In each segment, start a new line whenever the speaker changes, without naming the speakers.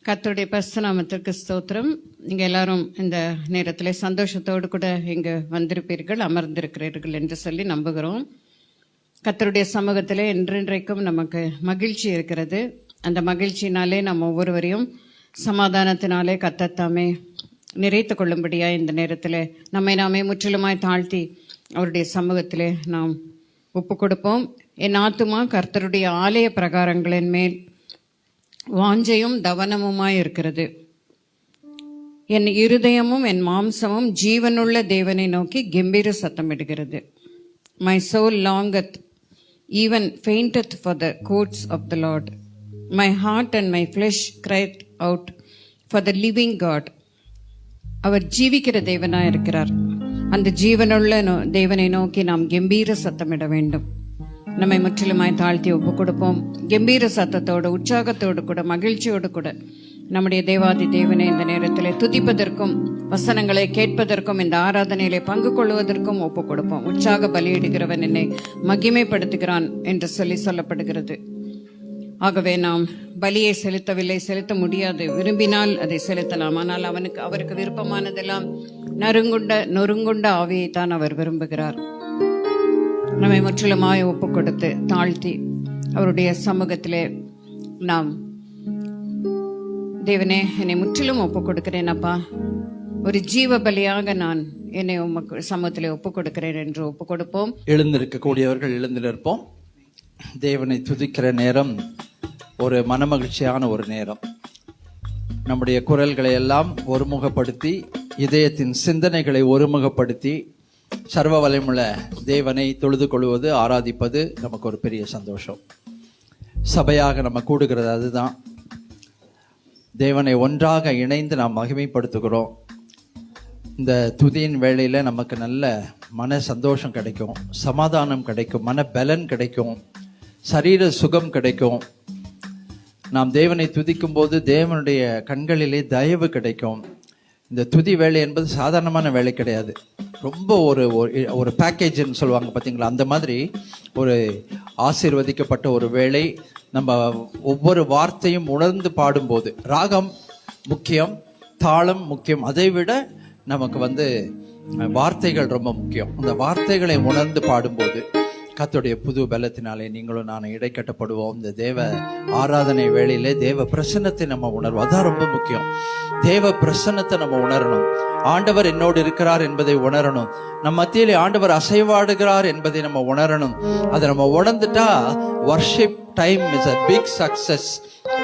கர்த்தருடைய பரிசுத்த நாமத்திற்கு ஸ்தோத்திரம். நீங்கள் எல்லாரும் இந்த நேரத்தில் சந்தோஷத்தோடு கூட இங்கு வந்திருப்பீர்கள், அமர்ந்திருக்கிறீர்கள் என்று சொல்லி நம்புகிறோம். கர்த்தருடைய சமூகத்திலே என்றென்றைக்கும் நமக்கு மகிழ்ச்சி இருக்கிறது. அந்த மகிழ்ச்சியினாலே நம்ம ஒவ்வொருவரையும் சமாதானத்தினாலே கர்த்தர் நிறைத்து கொள்ளும்படியாக இந்த நேரத்தில் நம்மை நாமே முற்றிலுமாய் தாழ்த்தி அவருடைய சமூகத்திலே நாம் ஒப்பு கொடுப்போம். என் ஆத்துமா கர்த்தருடைய ஆலய பிரகாரங்களின் மேல் வாஞ்சையும் தவனமுமாய் இருக்கிறது. என் இருதயமும் என் மாம்சமும் ஜீவனுள்ள தேவனை நோக்கி கம்பீர சத்தமிடுகிறது. My soul longeth, even fainteth for the courts of the Lord. My heart and my flesh cried out for the living God. அவர் ஜீவிக்கிற தேவனாய் இருக்கிறார். அந்த ஜீவனுள்ள தேவனை நோக்கி நாம் கம்பீர சத்தமிட வேண்டும். நம்மை முற்றிலுமாய் தாழ்த்தி ஒப்பு கொடுப்போம். கம்பீர சத்தத்தோடு, உற்சாகத்தோடு கூட, மகிழ்ச்சியோடு கூட நம்முடைய தேவாதி தேவனை இந்த நேரத்தில் துதிப்பதற்கும் வசனங்களை கேட்பதற்கும் இந்த ஆராதனையிலே பங்கு கொள்வதற்கும் ஒப்பு கொடுப்போம். உற்சாக பலியிடுகிறவன் என்னை மகிமைப்படுத்துகிறான் என்று சொல்லப்படுகிறது. ஆகவே நாம் பலியை செலுத்தவில்லை, செலுத்த முடியாது. விரும்பினால் அதை செலுத்தலாம். ஆனால் அவருக்கு விருப்பமானதெல்லாம் நொறுங்குண்ட ஆவியை தான் அவர் விரும்புகிறார். நம்மை முற்றிலுமாய் ஒப்பு கொடுத்து தாழ்த்தி அவருடைய சமூகத்திலே நாம், தேவனே என்னை முற்றிலும் ஒப்பு கொடுக்கிறேன் அப்பா, ஒரு ஜீவ பலியாக நான் என்னை உமக்கு சமூகத்திலே ஒப்பு கொடுக்கிறேன் என்று ஒப்பு கொடுப்போம்.
எழுந்திருக்கக்கூடியவர்கள் எழுந்து நிற்போம். தேவனை துதிக்கிற நேரம் ஒரு மனமகிழ்ச்சியான ஒரு நேரம். நம்முடைய குரல்களை எல்லாம் ஒருமுகப்படுத்தி, இதயத்தின் சிந்தனைகளை ஒருமுகப்படுத்தி சர்வ வல்லமையுள்ள தேவனை தொழுது கொள்வது, ஆராதிப்பது நமக்கு ஒரு பெரிய சந்தோஷம். சபையாக நம்ம கூடுகிறது அதுதான். தேவனை ஒன்றாக இணைந்து நாம் மகிமைப்படுத்துகிறோம். இந்த துதியின் வேளையில் நமக்கு நல்ல மன சந்தோஷம் கிடைக்கும், சமாதானம் கிடைக்கும், மன பலன் கிடைக்கும், சரீர சுகம் கிடைக்கும். நாம் தேவனை துதிக்கும் போது தேவனுடைய கண்களிலே தயவு கிடைக்கும். இந்த துதி வேலை என்பது சாதாரணமான வேலை கிடையாது. ரொம்ப ஒரு பேக்கேஜ்னு சொல்லுவாங்க பார்த்தீங்களா, அந்த மாதிரி ஒரு ஆசீர்வதிக்கப்பட்ட ஒரு வேலை. நம்ம ஒவ்வொரு வார்த்தையும் உணர்ந்து பாடும்போது, ராகம் முக்கியம், தாளம் முக்கியம், அதை விட நமக்கு வார்த்தைகள் ரொம்ப முக்கியம். அந்த வார்த்தைகளை உணர்ந்து பாடும்போது கர்த்தருடைய புது பலத்தினாலே நீங்களும் நான் இடைக்கட்டப்படுவோம். இந்த தேவ ஆராதனை வேளையிலே தேவ பிரசன்னத்தை நம்ம உணர்வோம். அதான் ரொம்ப முக்கியம். தேவ பிரசன்னத்தை நம்ம உணரணும். ஆண்டவர் என்னோடு இருக்கிறார் என்பதை உணரணும். நம்ம மத்தியிலே ஆண்டவர் அசைவாடுகிறார் என்பதை நம்ம உணரணும். அதை நம்ம உணர்ந்துட்டா worship time is a big success.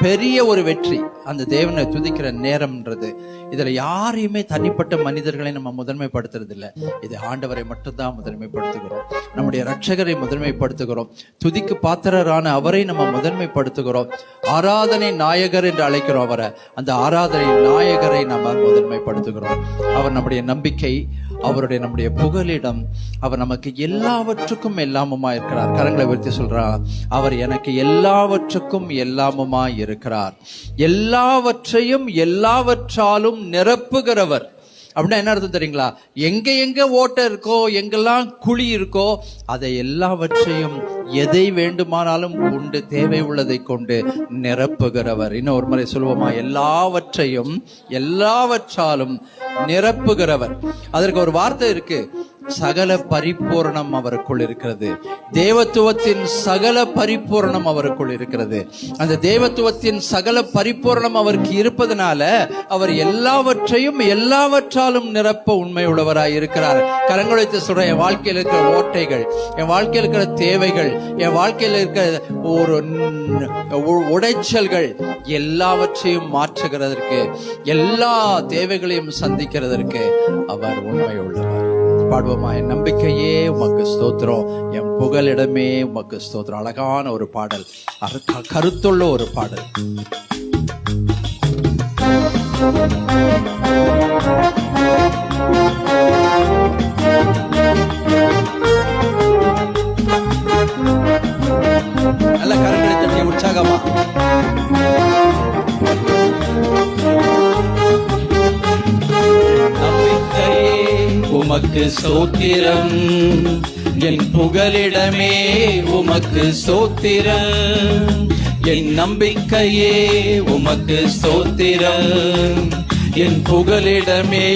பெரிய ஒரு வெற்றி அந்த தேவனை துதிக்கிற நேரம்ன்றது. இதுல யாரையுமே தனிப்பட்ட மனிதர்களை நம்ம முதன்மைப்படுத்துறது இல்லை. இது ஆண்டவரை மட்டும்தான் முதன்மைப்படுத்துகிறோம். நம்முடைய ரட்சகரை முதன்மைப்படுத்துகிறோம். துதிக்கு பாத்திரரான அவரை நம்ம முதன்மைப்படுத்துகிறோம். ஆராதனை நாயகர் என்று அழைக்கிறோம் அவரை. அந்த ஆராதனை நாயகரை நம்ம முதன்மைப்படுத்துகிறோம். அவர் நம்முடைய நம்பிக்கை, அவருடைய நம்முடைய புகலிடம். அவர் நமக்கு எல்லாவற்றுக்கும் எல்லாமுமா இருக்கிறார். கரங்களை உயர்த்தி சொல்றார், அவர் எனக்கு எல்லாவற்றுக்கும் எல்லாமுமா இருக்கிறார். எல்லாவற்றையும் எல்லாவற்றாலும் நிரப்புகிறவர். அப்படின்னா என்ன அர்த்தம் தெரியுங்களா? எங்க ஓட்டை இருக்கோ, எங்கெல்லாம் குழி இருக்கோ, அதை எல்லாவற்றையும் எதை வேண்டுமானாலும் கொண்டு, தேவை உள்ளதை கொண்டு நிரப்புகிறவர். இன்னும் ஒரு முறை சொல்லுவோமா? எல்லாவற்றையும் எல்லாவற்றாலும் நிரப்புகிறவர். அதற்கு ஒரு வார்த்தை இருக்கு, சகல பரிபூரணம் அவருக்குள் இருக்கிறது. தேவத்துவத்தின் சகல பரிபூரணம் அவருக்குள் இருக்கிறது. அந்த தேவத்துவத்தின் சகல பரிபூரணம் அவருக்கு இருப்பதனால அவர் எல்லாவற்றையும் எல்லாவற்றாலும் நிரப்ப உண்மை உள்ளவராய் இருக்கிறார். கரங்களை வைத்து சொல்ற, என் வாழ்க்கையில் இருக்கிற ஓட்டைகள், என் வாழ்க்கையில் இருக்கிற தேவைகள், என் வாழ்க்கையில் இருக்கிற ஒரு உடைச்சல்கள் எல்லாவற்றையும் மாற்றுகிறதற்கு, எல்லா தேவைகளையும் சந்திக்கிறதற்கு அவர் உண்மை உள்ளவர். பாடுவோமா? என் நம்பிக்கையே உமக்கு ஸ்தோத்திரம், என் புகலிடமே உமக்கு ஸ்தோத்திரம். அழகான ஒரு பாடல், கருத்துள்ள ஒரு பாடல். நல்ல கரங்களை தட்டி உற்சாகமா உமக்கு ஸ்தோத்திரம், என் புகலிடமே உமக்கு ஸ்தோத்திரம், என் நம்பிக்கையே உமக்கு ஸ்தோத்திரம், என் புகலிடமே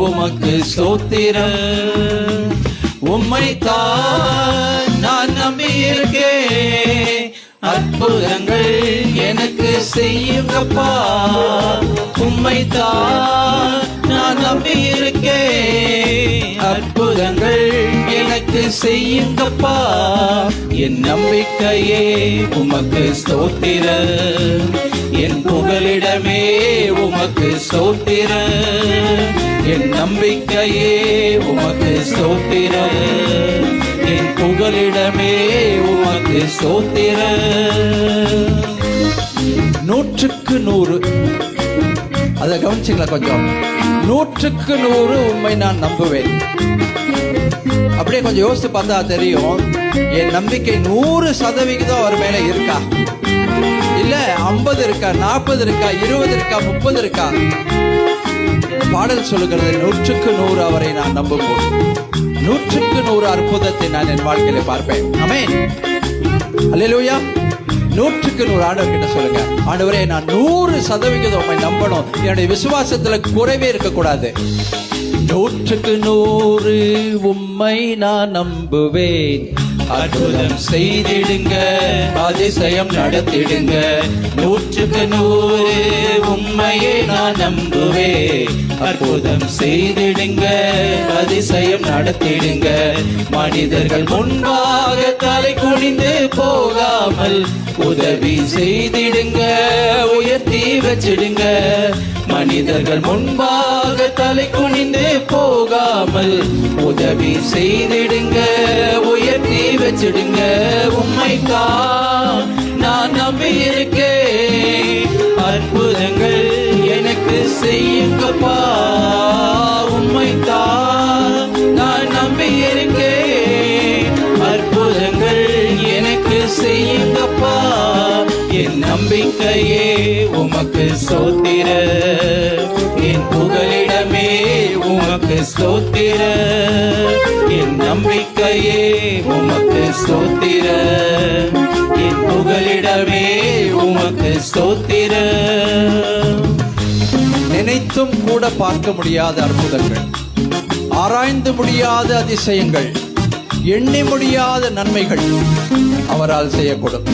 உமக்கு ஸ்தோத்திரம். உம்மைத்தான் நான் நம்பியிருக்கேன், அற்புதங்கள் எனக்கு செய்யுங்கப்பா. உம்மைத்தான் நான் நம்பியிருக்கேன், அற்புதங்கள் எனக்கு செய்யுங்கப்பா. என் நம்பிக்கையே உமக்கு ஸ்தோத்திரம், என் புகலிடமே உமக்கு ஸ்தோத்திரம். என் நம்பிக்கையே உமக்கு ஸ்தோத்திரம், என் புகலிடமே உமக்கு ஸ்தோத்திரம். 100க்கு 100, அதை கவனிச்சிங்களா கொஞ்சம்? 100க்கு 100 உண்மை நான் நம்புவேன். அப்படியே கொஞ்சம் யோசித்து பார்த்தா தெரியும், என் நம்பிக்கை 100% அவர் மேல இருக்கா, இல்ல 50 இருக்கா, 40 இருக்கா, 20 இருக்கா, 30 இருக்கா? பாடல் சொல்லுகிறது 100க்கு 100 அவரை நான் நம்பும்போது 100க்கு 100 அற்புதத்தை நான் என் வாழ்க்கையில பார்ப்பேன். ஆமென், அல்லேலூயா. 100க்கு 100 ஆண்டவர் கிட்ட சொல்லுங்க, ஆண்டவரே நான் 100% உம்மை நம்பணும், என்னுடைய விசுவாசத்துல குறைவே இருக்கக்கூடாது. 100க்கு 100 உம்மை நான் நம்புவேன், அற்புதம் செய்திடுங்க, அதிசயம் நடத்திடுங்க. 100க்கு 100 உம்மையே நான் நம்புவேன், அற்புதம் செய்திடுங்க, அதிசயம் நடத்திடுங்க. மனிதர்கள் முன்பாக தலை குனிந்து போகாமல் உதவி செய்திடுங்க, உயர்த்தி வச்சிடுங்க. மனிதர்கள் முன்பாக தலை குனிந்து போகாமல் உதவி செய்திடுங்க, உயர்த்தி வச்சிடுங்க. உம்மைத்தான் நான் நம்பியிருக்கேன், அற்புதங்கள் எனக்கு செய்யுங்கப்பா. உம்மைத்தான் நான் நம்பியிருக்கேன், அற்புதங்கள் எனக்கு செய்யுங்கப்பா. என் நம்பிக்கையே உமக்கு ஸ்தோத்திரம், என் புகலிடமே உமக்கு ஸ்தோத்திரம். என் நம்பிக்கையே உமக்கு ஸ்தோத்திரம், என் புகலிடமே உமக்கு ஸ்தோத்திரம். நினைத்தும் கூட பார்க்க முடியாத அற்புதங்கள், ஆராய்ந்து முடியாத அதிசயங்கள், எண்ணி முடியாத நன்மைகள் அவரால் செய்யக்கூடும்,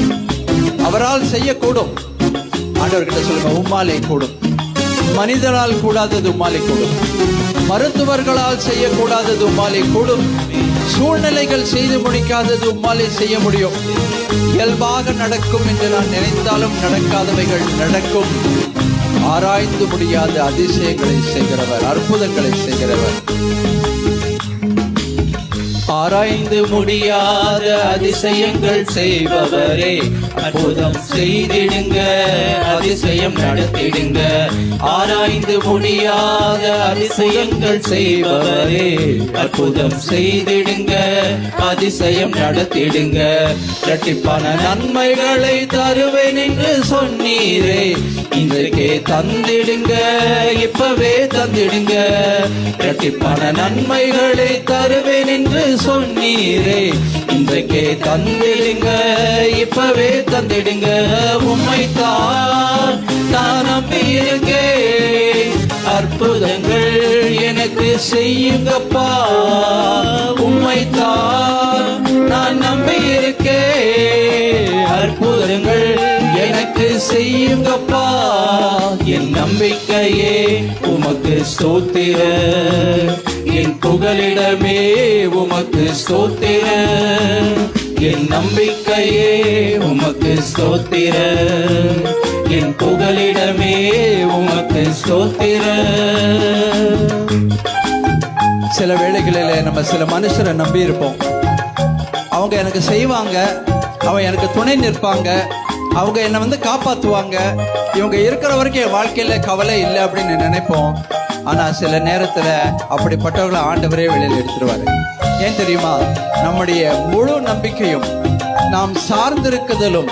அவரால் செய்யக்கூடும். ஆண்டவர்கிட்ட சொல்லுங்க, உம்மாலே கூடும். மனிதரால் கூடாதது உம்மாலே கூடும், மருத்துவர்களால் செய்யக்கூடாதது உம்மாலே கூடும், சூழ்நிலைகள் செய்து முடிக்காதது உம்மாலே செய்ய முடியும். இயல்பாக நடக்கும் என்று நான் நினைத்தாலும் நடக்காதவைகள் நடக்கும். ஆராய்ந்து முடியாத அதிசயங்களை செய்கிறவர், அற்புதங்களை செய்கிறவர். ஆராய்ந்து முடியாத அதிசயங்கள் செய்பவரே, அற்புதம் செய்திடுங்க, அதிசயம் நடத்திடுங்க. ஆராய்ந்து முடியாத அதிசயங்கள் செய்பவரே, அற்புதம் செய்திடுங்க, அதிசயம் நடத்திடுங்க. இரட்டிப்பான நன்மைகளை தருவேன் என்று சொன்னீரே, இன்றைக்கே தந்திடுங்க, இப்பவே தந்திடுங்க. இரட்டிப்பான நன்மைகளை தருவேன் என்று சொன்னீரே, இன்றைக்கே தந்திடுங்க, இப்பவே தந்திடுங்க. உம்மைத்தான் நான் நம்பியிருக்கேன், அற்புதங்கள் எனக்கு செய்யுங்கப்பா. உம்மைத்தான் நான் நம்பியிருக்கேன், அற்புதங்கள் எனக்கு செய்யுங்கப்பா. என் நம்பிக்கையே உமக்கு ஸ்தோத்திரம், என் புகலிடமே உமக்கு ஸ்தோத்திரம். என் நம்பிக்கையே உமக்கு ஸ்தோத்திரம், என் புகலிடமே உமக்கு ஸ்தோத்திரம். சில வேளைகளில நம்ம சில மனுஷரை நம்பி இருப்போம், அவங்க எனக்கு செய்வாங்க, அவங்க எனக்கு துணை நிற்பாங்க, அவங்க என்னை காப்பாற்றுவாங்க, இவங்க இருக்கிற வரைக்கும் என் வாழ்க்கையில கவலை இல்லை அப்படின்னு நினைப்போம். ஆனா சில நேரத்துல அப்படிப்பட்டவர்களை ஆண்டவரே வெளியில் எடுத்துருவாரு. ஏன் தெரியுமா? நம்முடைய முழு நம்பிக்கையும் நாம் சார்ந்திருக்குதலும்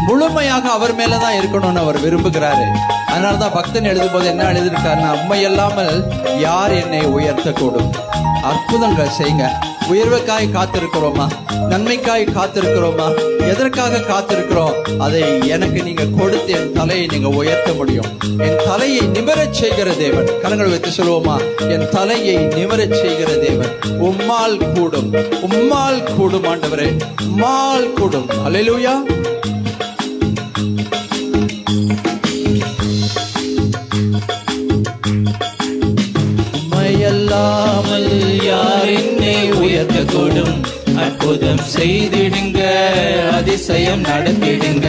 முழுமையாக அவர் மேலதான் இருக்கணும்னு அவர் விரும்புகிறாரு. அதனாலதான் பக்தன் எழுதும் போது என்ன எழுதியிருக்காருன்னா, உண்மை இல்லாமல் யார் என்னை உயர்த்தக்கூடும்? அற்புதங்கள் செய்யுங்க, உயர்வுக்காய் காத்திருக்கிறோமா? நன்மைக்காய் காத்திருக்கிறோமா? எதற்காக காத்திருக்கிறோம்? அதை எனக்கு நீங்க கொடுத்து என் தலையை நீங்க உயர்த்த முடியும். என் தலையை நிமிரச் செய்கிற தேவன். கரங்கள் வைத்து சொல்லுவோமா? என் தலையை நிமிரச் செய்கிற தேவன். உம்மால் கூடும், உம்மால் கூடும் ஆண்டவரே, உம்மால் கூடும். அல்லேலூயா.
அல்லாமல் யார் என்னை உயர்த்தக்கூடும்? அற்புதம் செய்திடுங்க, அதிசயம் நடத்திடுங்க.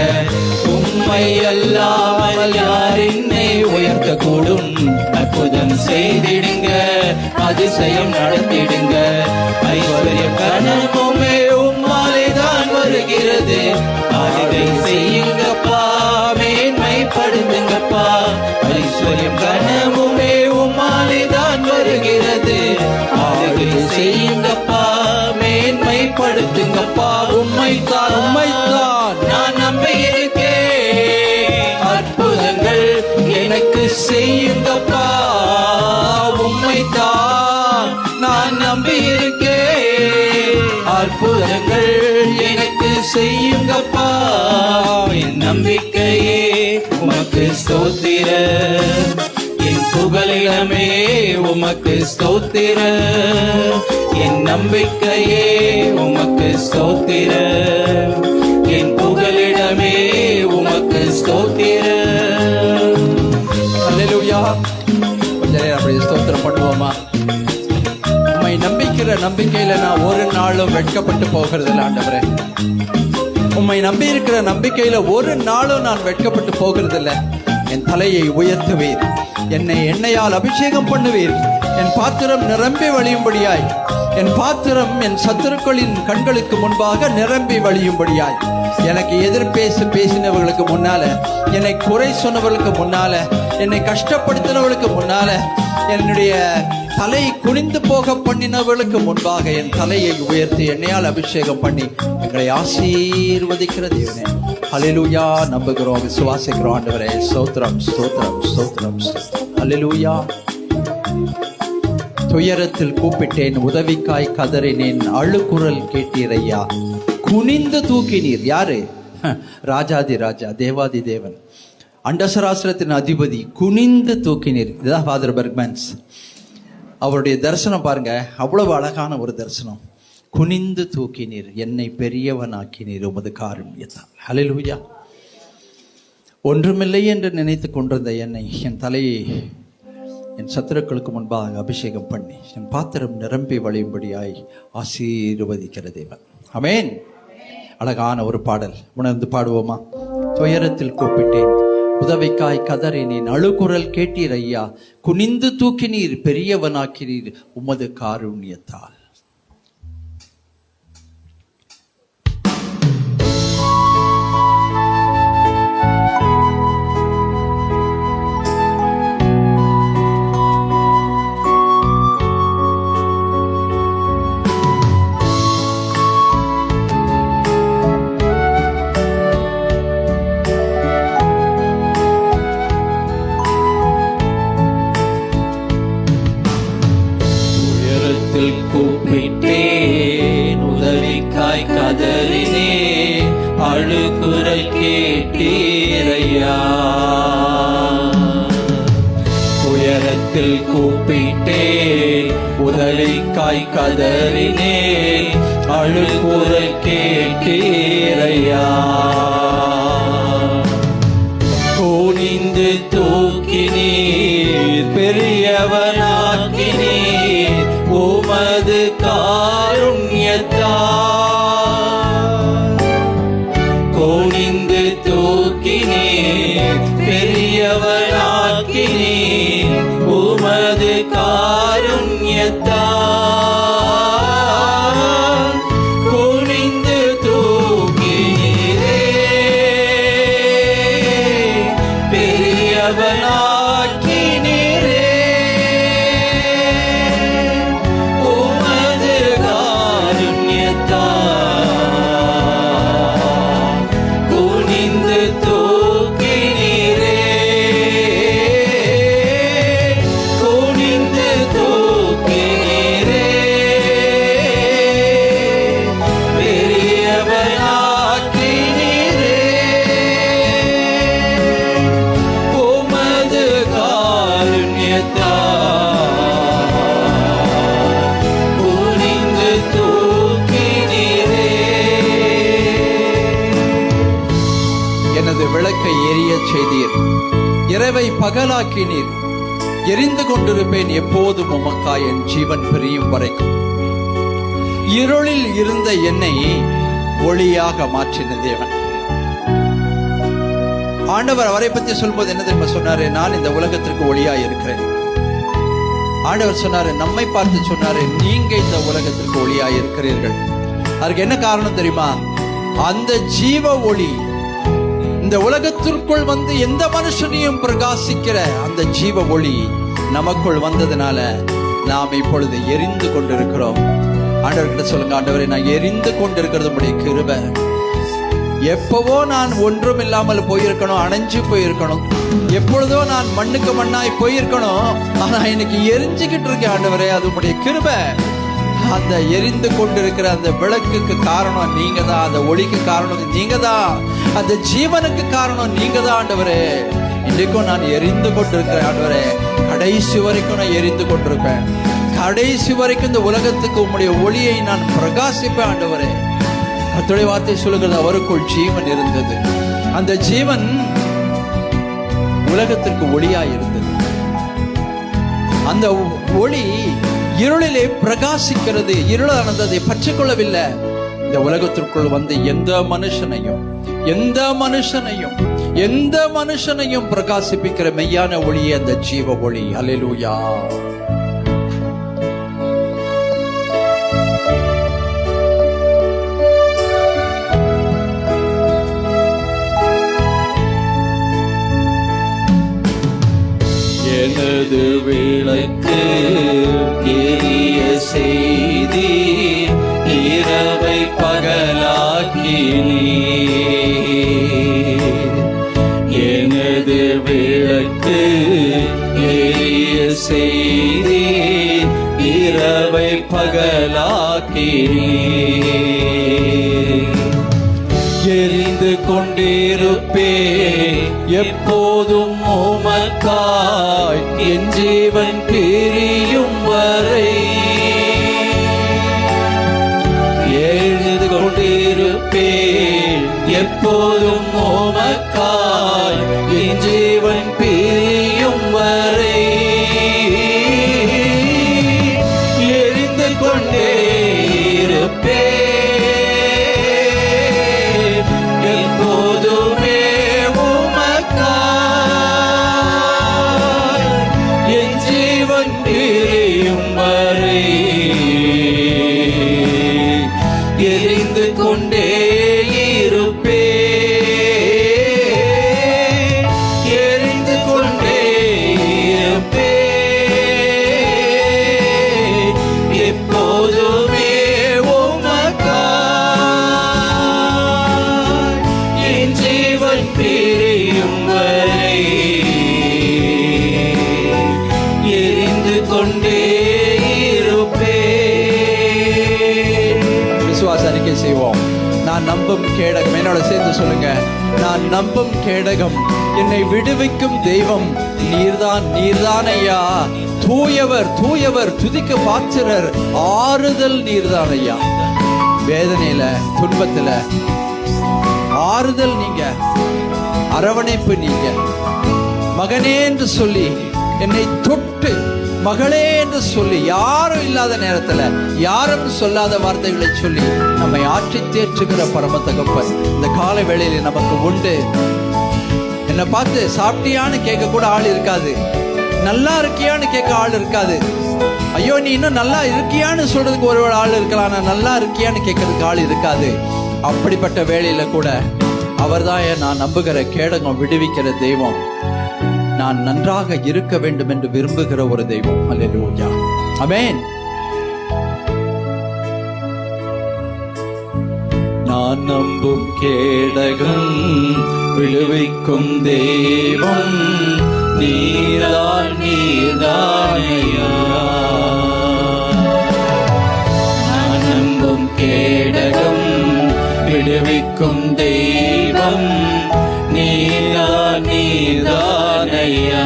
உம்மை அல்லாமல் யார் என்னை உயர்த்தக்கூடும்? அற்புதம் செய்திடுங்க, அதிசயம் நடத்திடுங்க. ஐஸ்வர்யம் கனமுமே உம்மாலே தான் வருகிறது. ஆளுகை செய்யுங்கப்பா, மேன்மைப்படுத்துங்கப்பா. ஐஸ்வர்யம் கனமுமே உம்மாலே தான் வருகிறது. ஆளுகை செய்யுங்கப்பா, மேன்மைப்படுத்துங்கப்பா. உம்மைத்தான், உம்மைத்தான் நான் நம்பியிருக்கேன். அற்புதங்கள் எனக்கு செய்யுங்கப்பா. உம்மைத்தான் நான் நம்பியிருக்கேன். அற்புதங்கள் எனக்கு செய்யுங்கப்பா. என் நம்பிக்கையே உமக்கு ஸ்தோத்திர, என் புகலிடமே உமக்கு ஸ்தோத்திர. என் நம்பிக்கையே உமக்கு ஸ்தோத்திர, என் புகலிடமே உமக்கு ஸ்தோத்திர.
அல்லேலூயா. கொஞ்ச நேரம் அப்படி ஸ்தோத்திரம் பண்ணுவோமா? உம்மை நம்பிக்கிற நம்பிக்கையில நான் ஒரு நாளும் வெட்கப்பட்டு போகிறதில்ல ஆண்டவரே. உம்மை நம்பி இருக்கிற நம்பிக்கையில ஒரு நாளும் நான் வெட்கப்பட்டு போகிறதில்ல. என் தலையை உயர்த்துவீர், என்னை எண்ணெயால் அபிஷேகம் பண்ணுவீர். என் பாத்திரம் நிரம்பி வழியும்படியாய், என் பாத்திரம் என் சத்துருக்களின் கண்களுக்கு முன்பாக நிரம்பி வழியும்படியாய். எனக்கு பேசினவர்களுக்கு முன்னால, என்னை குறை சொன்னவர்களுக்கு முன்னால, என்னை கஷ்டப்படுத்தினவர்களுக்கு முன்னால, என்னுடைய தலை குனிந்து போக பண்ணினவர்களுக்கு முன்பாக என் தலையை உயர்த்தி எண்ணெயால் அபிஷேகம் பண்ணி எங்களை ஆசீர்வதிக்கிற தேவனே. ஹல்லேலூயா. நம்புகிறோம், விசுவாசிக்கிறோம் ஆண்டவரே. ஸ்தோத்திரம், ஸ்தோத்திரம், ஸ்தோத்திரம். ஹல்லேலூயா. துயரத்தில் கூப்பிட்டேன், உதவிக்காய் கதறினேன், அழுகுரல் கேட்டீரையா. குனிந்து தூக்கினீர். யாரு? ராஜாதி ராஜா, தேவாதி தேவன், அண்டசராசிரத்தின் அதிபதி. குனிந்து தூக்கினீர். இதுதான் ஃபாதர் பெர்க்மன்ஸ். அவருடைய தரிசனம் பாருங்க, அவ்வளவு அழகான ஒரு தரிசனம். குனிந்து தூக்கினீர், என்னை பெரியவனாக்கினீர் உமது காருண்யத்தால். ஹல்லேலூயா. ஒன்றுமில்லை என்று நினைத்து கொண்டிருந்த என்னை, என் தலையை என் சத்துருக்களுக்கு முன்பாக அபிஷேகம் பண்ணி என் பாத்திரம் நிரம்பி வழியும்படியாய் ஆசீர்வதிக்கிற தேவன். ஆமென். அழகான ஒரு பாடல். உணர்ந்து பாடுவோமா? துயரத்தில் கூப்பிட்டேன், உதவிக்காய் கதறினேன், அழுகுரல் கேட்டீர் ஐயா. குனிந்து தூக்கினீர், பெரியவனாக்கினீர் உமது காருண்யத்தால்.
கூப்பிட்டேன், உதவிக்காய் கதறினேன், அழுகுரல் கேட்டீரையா. உயரத்தில் கூப்பிட்டேன், உதவிக்காய் கதறினேன், அழுகுரல் கேட்டீரையா. குனிந்து தூக்கினீர், பெரியவனாக்கினீர் உமது காருண்யத்தால். குனிந்து தூக்கினீர், பெரியவனாக்கினீர் உமது காருண்யத்தால். குனிந்து தூக்கினீரே, பெரியவனாக்கினீரே உமது காருண்யத்தால். குனிந்து தூக்கினீரே.
எனது விளக்கை எரிய செய்தீர், இரவை பகலாக்கினீர். எரிந்து கொண்டிருப்பேன் எப்போதும் உமக்காய், என் ஜீவன் பிரியும் வரைக்கும். இருளில் இருந்த என்னை ஒளியாக மாற்றின தேவன். ஆண்டவர் அவரை பற்றி சொல்லும்போது என்ன தெரியுமா சொன்னாரு? நான் இந்த உலகத்திற்கு ஒளியா இருக்கிறேன். ஆண்டவர் சொன்னாரு, நம்மை பார்த்து சொன்னாரு, நீங்க இந்த உலகத்திற்கு ஒளியா இருக்கிறீர்கள். அதுக்கு என்ன காரணம் தெரியுமா? அந்த ஜீவ ஒளி இந்த உலகத்திற்குள் வந்து எந்த மனுஷனையும் பிரகாசிக்கிற அந்த ஜீவ ஒளி நமக்குள் வந்ததுனால நாம் இப்பொழுது எரிந்து கொண்டிருக்கிறோம். ஆண்டவர்கிட்ட சொல்லுங்க, ஆண்டவரே, நான் எரிந்து கொண்டிருக்கிறது உம்முடைய கிருபை. எப்பவோ நான் ஒன்றும் இல்லாமல் போயிருக்கணும், அணைஞ்சு போயிருக்கணும், எப்பொழுதோ நான் மண்ணுக்கு மண்ணாய் போயிருக்கணும். ஆனா இன்னைக்கு எரிஞ்சுக்கிட்டு இருக்கேன் ஆண்டவரே, அது உம்முடைய கிருபை. அந்த எரிந்து கொண்டிருக்கிற அந்த விளக்குக்கு காரணம் நீங்க தான், அந்த ஒளிக்கு காரணம் நீங்க தான், அந்த ஜீவனுக்கு காரணம் நீங்க தான் ஆண்டவரே. இன்றைக்கும் நான் எரிந்து கொண்டிருக்கிறேன் ஆண்டவரே. கடைசி வரைக்கும் நான் எரிந்து கொண்டிருப்பேன். கடைசி வரைக்கும் இந்த உலகத்துக்கு உம்முடைய ஒளியை நான் பிரகாசிப்பேன் ஆண்டவரே. கர்த்தருடைய வார்த்தை சொல்லுகிறது, அவருக்குள் ஜீவன் இருந்தது. அந்த ஜீவன் உலகத்திற்கு ஒளியாய் இருந்தது. அந்த ஒளி இருளிலே பிரகாசிக்கிறது. இருளானது அதை பற்றிக்கொள்ளவில்லை. இந்த உலகத்திற்குள் வந்து எந்த மனுஷனையும் பிரகாசிப்பிக்கிற மெய்யான ஒளி அந்த ஜீவ ஒளி. அல்லேலூயா.
எனது விளக்கு எரிய செய்தி, இரவை பகலாக்கினீர். எனது விளக்கு எரிய செய்தி, இரவை பகலாக்கினீர். எரிந்து கொண்டிருப்பே எப்போதும் உமக்காய், என் ஜீவன் பிரியும் வரை. எரிந்து கொண்டிருப்பே எப்போதும் உமக்காய், என் ஜீவன் பிரியும் வரை. எரிந்து கொண்டே இருப்பே எப்போதுமே உமக்காய், என் ஜீவன் பிரியும் வரை. எரிந்து கொண்டே இருப்பே, எரிந்து கொண்டே இருப்பே எப்போதுமே உமக்காய், என் ஜீவன் பிரியும் வரை. எரிந்து கொண்டே இருப்பே.
விசுவாச அறிக்கை செய்வோம். நான் நம்பும் கேடகம். என்னோட சேர்ந்து சொல்லுங்க, நான் நம்பும் கேடகம், என்னை விடுவிக்கும் தெய்வம் நீர்தான், நீர்தான் ஐயா. தூயவர், தூயவர், துதிக்க பாத்திரர், ஆறுதல் நீர்தான் ஐயா. வேதனையில, துன்பத்துல ஆறுதல் நீங்க, அரவணைப்பு நீங்க. மகனே என்று சொல்லி என்னை தொட்டு, மகளே என்று சொல்லி, யாரும் இல்லாத நேரத்துல, யாரும் சொல்லாத வார்த்தைகளை சொல்லி நம்மை ஆற்றி தேற்றுகிற பரம தகப்பன் இந்த கால வேளையில நமக்கு உண்டு. என்னை பார்த்து சாப்பிட்டியான்னு கேட்க கூட ஆள் இருக்காது, நல்லா இருக்கியான்னு கேட்க ஆள் இருக்காது. ஐயோ நீ இன்னும் நல்லா இருக்கியான்னு சொல்றதுக்கு ஒரு ஆள் இருக்கலாம், நான் நல்லா இருக்கியான்னு கேட்கறதுக்கு ஆள் இருக்காது. அப்படிப்பட்ட வேளையில கூட அவர்தான் நான் நம்புகிற கேடகம், விடுவிக்கிற தெய்வம், நான் நன்றாக இருக்க வேண்டும் என்று விரும்புகிற ஒரு தெய்வம். அல்லேலூயா, ஆமென்.
நான் நம்பும் கேடகம், விடுவிக்கும் தெய்வம் நீதான், நீதானையா. நான் நம்பும் கேடகம், விடுவிக்கும் தெய்வம் நீதான், நீதானையா.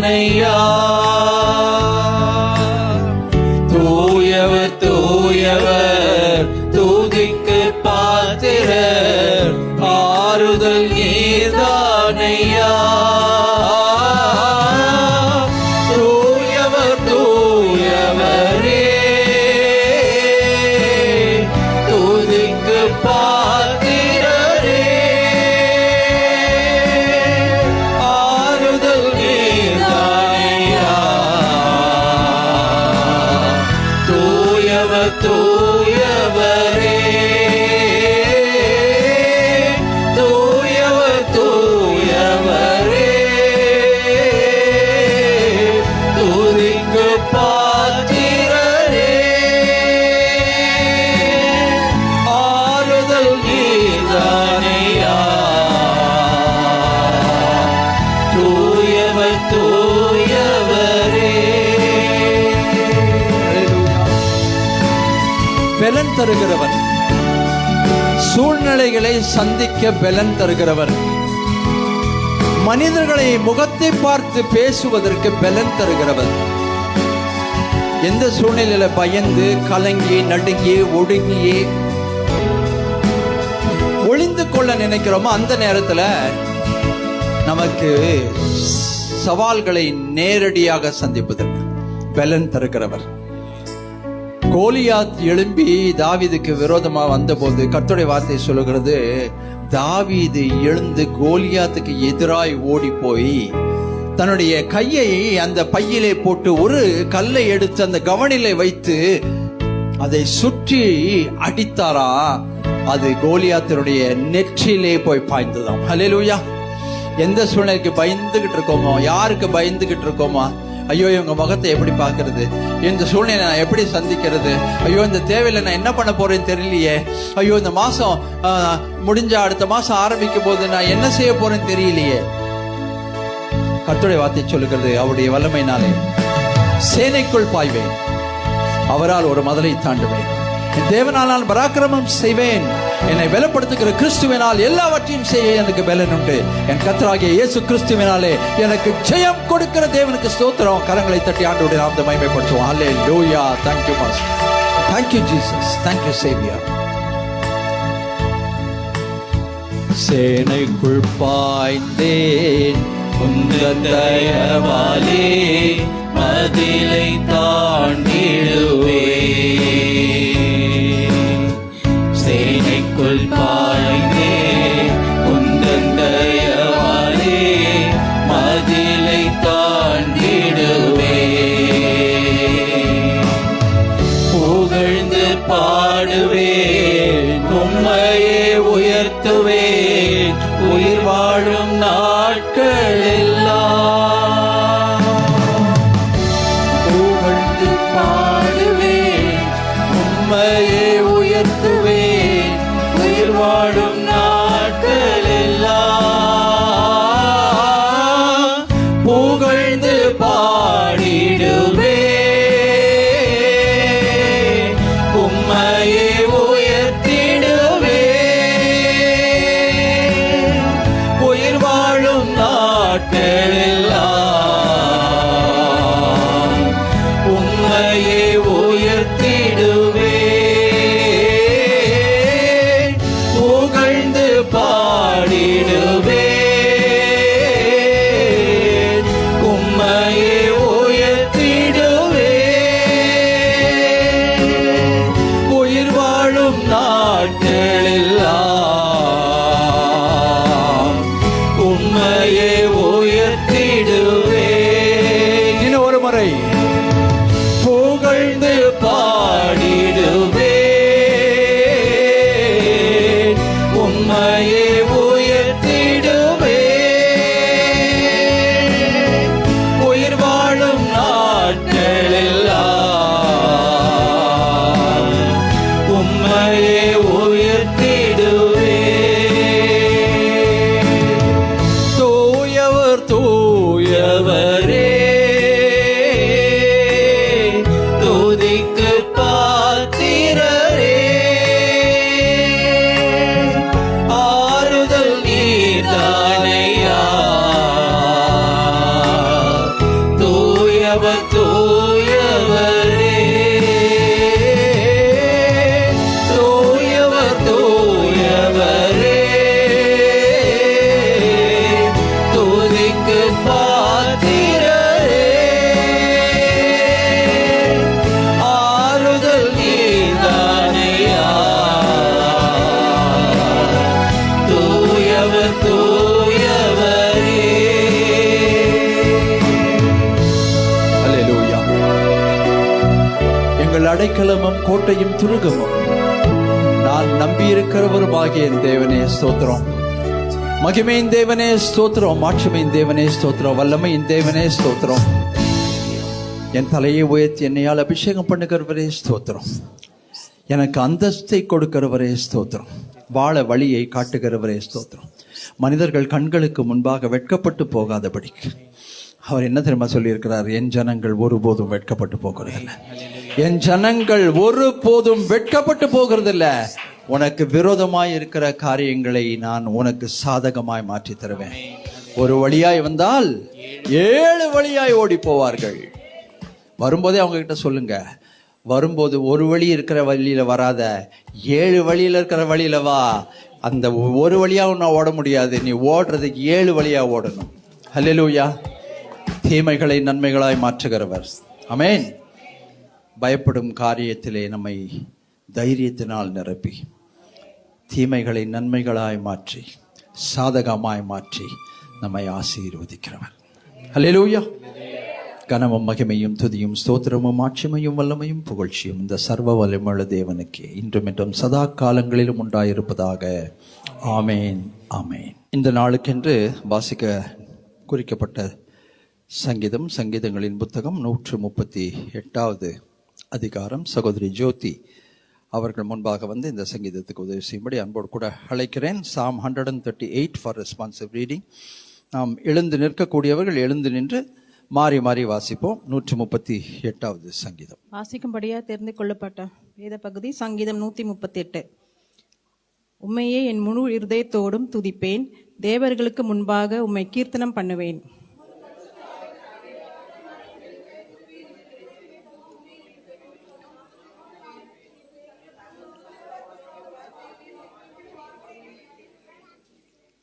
நீதானையா. தூயவர் தூயவர் துதிக்கு பாத்திரர், ஆறுதல் நீதானையா. தூயவர் தூயவரே துதிக்கு பாத்திரரே, ஆறுதல் நீதானையா. தூயவர் தூயவரே தூயவர் தூயவரே துதிக்கு பாத்திரரே, ஆறுதல் நீதானையா. தூயவர் தூயவரே.
பலன் தருகிறவர், சூழ்நிலைகளை சந்திக்க பலன் தருகிறவர், மனிதர்களை முகத்தை பார்த்து பேசுவதற்கு பலன் தருகிறவர். எந்த சூழ்நிலையில பயந்து கலங்கி நடுங்கி ஒடுங்கி ஒளிந்து கொள்ள நினைக்கிறோமோ அந்த நேரத்துல நமக்கு சவால்களை நேரடியாக சந்திப்பதற்கு பலன் தருகிறவர். கோலியாத் எழும்பி தாவீதுக்கு விரோதமா வந்தபோது கர்த்தருடைய வார்த்தை சொல்லுகிறது, தாவீது எழுந்து கோலியாத்துக்கு எதிராய் ஓடி போய் தன்னுடைய கையை அந்த பையிலே போட்டு ஒரு கல்லை எடுத்து அந்த கவனிலே வைத்து அதை சுற்றி அடித்தாரா. அது கோலியாத்தினுடைய நெற்றிலே போய் பாய்ந்ததாம். ஹல்லேலூயா. எந்த சூழ்நிலைக்கு பயந்துகிட்டு இருக்கோமோ, யாருக்கு பயந்துகிட்டு இருக்கோமோ, ஐயோ இவங்க முகத்தை எப்படி பார்க்கறது, இந்த சூழ்நிலை நான் எப்படி சந்திக்கிறது, ஐயோ இந்த தேவையில்லை நான் என்ன பண்ண போறேன்னு தெரியலையே, ஐயோ இந்த மாசம் முடிஞ்ச அடுத்த மாசம் ஆரம்பிக்கும் போது நான் என்ன செய்ய போறேன்னு தெரியலையே. கர்த்தருடைய வார்த்தை சொல்லுகிறது, அவருடைய வல்லமையினாலே சேனைக்குள் பாய்வேன், அவரால் ஒரு மதலை தாண்டுவேன், என் தேவனால் நான் பராக்கிரமம் செய்வேன், என்னை பலப்படுத்துகிற கிறிஸ்துவினால் எல்லாவற்றையும் செய்ய எனக்கு பலன் உண்டு, என் கர்த்தராகிய இயேசு கிறிஸ்துவினாலே எனக்கு ஜெயம் கொடுக்கிற தேவனுக்கு ஸ்தோத்திரம். கரங்களை தட்டி ஆண்டவருடைய நாமத்தை மகிமைப்படுத்துவோம். ஹல்லேலூயா. Thank you Master. Thank you Jesus. Thank you Savior.
சேனைக்குள் பாய்ந்தேன் உந்தன் தயவாலே மதிலை தாண்டிடுவே. சேனைக்குள் பாய்ந்தேன் உந்தன் தயவாலே மதிலை தாண்டிடுவே. புகழ்ந்து பாடுவேன், உம்மையே உயர்த்துவேன், உயிர் வாழும் நாட்கள் எல்லாம். புகழ்ந்து பாடுவேன், உம்மையே உயர்த்துவேன், உயிர் வாழும் நாட்கள் எல்லாம். புகழ்ந்து பாடிடுவேன், உம்மையே உயர்த்திடுவேன்,
அடைக்கலமும் கோட்டையும் துருகமும் நான் நம்பியிருக்கிறவருமாகிய என் தேவனே ஸ்தோத்திரம். மகிமையின் தேவனே ஸ்தோத்திரம். மாட்சிமையின் தேவனே ஸ்தோத்திரம். வல்லமையின் தேவனே ஸ்தோத்திரம். என் தலையை உயர்த்தி என்னையால் அபிஷேகம் பண்ணுகிறவரே ஸ்தோத்திரம். எனக்கு அந்தஸ்தை கொடுக்கிறவரே ஸ்தோத்திரம். வாழ வழியை காட்டுகிறவரே ஸ்தோத்திரம். மனிதர்கள் கண்களுக்கு முன்பாக வெட்கப்பட்டு போகாதபடி அவர் என்ன தெரியுமா சொல்லியிருக்கிறார்? என் ஜனங்கள் ஒருபோதும் வெட்கப்பட்டு போகிறதில்லை. என் ஜனங்கள் ஒருபோதும் வெட்கப்பட்டு போகிறதில்ல. உனக்கு விரோதமாய் இருக்கிற காரியங்களை நான் உனக்கு சாதகமாய் மாற்றி தருவேன். ஒரு வழியாய் வந்தால் 7 வழியாய் ஓடி போவார்கள். வரும்போதே அவங்க கிட்ட சொல்லுங்க, வரும்போது ஒரு வழி இருக்கிற வழியில வராத, 7 வழியில இருக்கிற வழியில வா. அந்த ஒரு வழியா நான் ஓட முடியாது, நீ ஓடுறதுக்கு 7 வழியா ஓடணும். ஹல்லேலூயா. தீமைகளை நன்மைகளாய் மாற்றுகிறவர். ஆமென். பயப்படும் காரியத்திலே நம்மை தைரியத்தினால் நிரப்பி தீமைகளை நன்மைகளாய் மாற்றி சாதகமாய் மாற்றி நம்மை ஆசீர்வதிக்கிறவர். ஹல்லேலூயா. கனமும் மகிமையும் துதியும் ஸ்தோத்திரமும் ஆட்சிமையும் வல்லமையும் புகழ்ச்சியும் இந்த சர்வ வல்லமையுள்ள தேவனுக்கே இன்றும் என்றும் சதா காலங்களிலும் உண்டாயிருப்பதாக. ஆமேன், ஆமேன். இந்த நாளுக்கென்று வாசிக்க குறிக்கப்பட்ட சங்கீதம், சங்கீதங்களின் புத்தகம் 138வது அதிகாரம். சகோதரி ஜோதி அவர்கள் முன்பாக வந்து இந்த சங்கீதத்துக்கு உதவி செய்யும்படி அன்போடு கூட அழைக்கிறேன். Psalm 138 for responsive reading. நாம் எழுந்து நிற்கக்கூடியவர்கள் எழுந்து நின்று மாறி மாறி வாசிப்போம். 138வது சங்கீதம்.
வாசிக்கும்படியாக தெரிந்து கொள்ளப்பட்ட வேத பகுதி சங்கீதம் 138. உம்மையே என் முழு இருதயத்தோடும் துதிப்பேன், தேவர்களுக்கு முன்பாக உம்மை கீர்த்தனம் பண்ணுவேன்.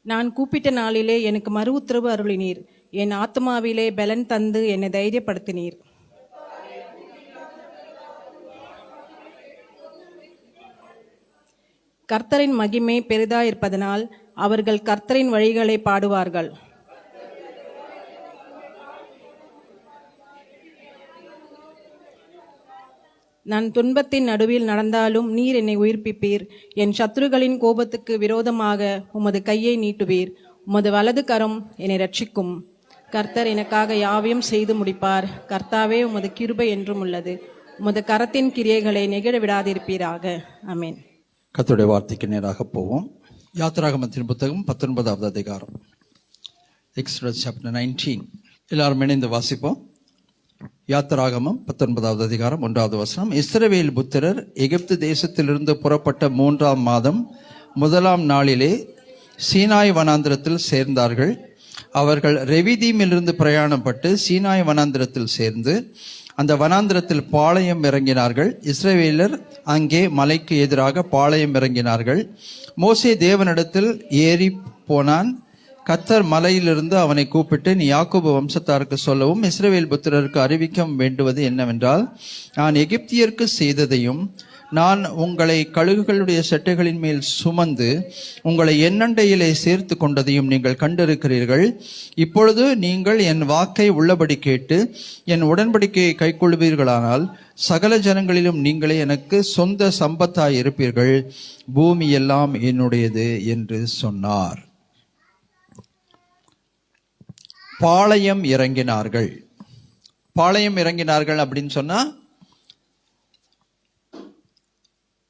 நான் கூப்பிட்ட நாளிலே எனக்கு மறு உத்தரவு அருளினீர், என் ஆத்மாவிலே பலன் தந்து என்னை தைரியப்படுத்தினீர். கர்த்தரின் மகிமை பெரிதாயிருப்பதனால் அவர்கள் கர்த்தரின் வழிகளை பாடுவார்கள். நான் துன்பத்தின் நடுவில் நடந்தாலும் நீர் என்னை உயிர்ப்பிப்பீர். என் சத்துருக்களின் கோபத்துக்கு விரோதமாக உமது கையை நீட்டுவீர். உமது வலது கரம் என்னை ரட்சிக்கும். கர்த்தர் எனக்காக யாவையும் செய்து முடிப்பார். கர்த்தாவே, உமது கிருபை என்றும் உள்ளது. உமது கரத்தின் கிரியைகளை நெகிழ விடாதிருப்பீராக. ஆமென்.
கர்த்தருடைய வார்த்தைக்கு நேராக போவோம். யாத்திராகமத்தின் புத்தகம் 19வது அதிகாரம். Exodus chapter 19. எல்லாரும் இணைந்து வாசிப்போம். யாத்திராகமம் 19வது அதிகாரம் 1வது வசனம். இஸ்ரவேல் புத்திரர் எகிப்து தேசத்திலிருந்து புறப்பட்ட 3ஆம் மாதம் 1ஆம் நாளிலே சீனாய் வனாந்திரத்தில் சேர்ந்தார்கள். அவர்கள் ரெவிதீமிலிருந்து பிரயாணப்பட்டு சீனாய் வனாந்திரத்தில் சேர்ந்து அந்த வனாந்திரத்தில் பாளையம் இறங்கினார்கள். இஸ்ரவேலர் அங்கே மலைக்கு எதிராக பாளையம் இறங்கினார்கள். மோசே தேவனிடத்தில் ஏறி போனான். கர்த்தர் மலையிலிருந்து அவனை கூப்பிட்டு, நீ யாக்கோபு வம்சத்தாருக்கு சொல்லவும் இஸ்ரவேல் புத்திரருக்கு அறிவிக்க வேண்டுவது என்னவென்றால், நான் எகிப்தியருக்கு செய்ததையும் நான் உங்களை கழுகுகளுடைய செட்டைகளின் மேல் சுமந்து உங்களை எண்ணண்டையிலே சேர்த்து கொண்டதையும் நீங்கள் கண்டிருக்கிறீர்கள். இப்பொழுது நீங்கள் என் வாக்கை உள்ளபடி கேட்டு என் உடன்படிக்கையை கைக்கொள்வீர்களானால் சகல ஜனங்களிலும் நீங்களே எனக்கு சொந்த சம்பத்தாய் இருப்பீர்கள். பூமி எல்லாம் என்னுடையது என்று சொன்னார். பாளையம் இறங்கினார்கள். பாளையம் இறங்கினார்கள் அப்படின்னு சொன்னா,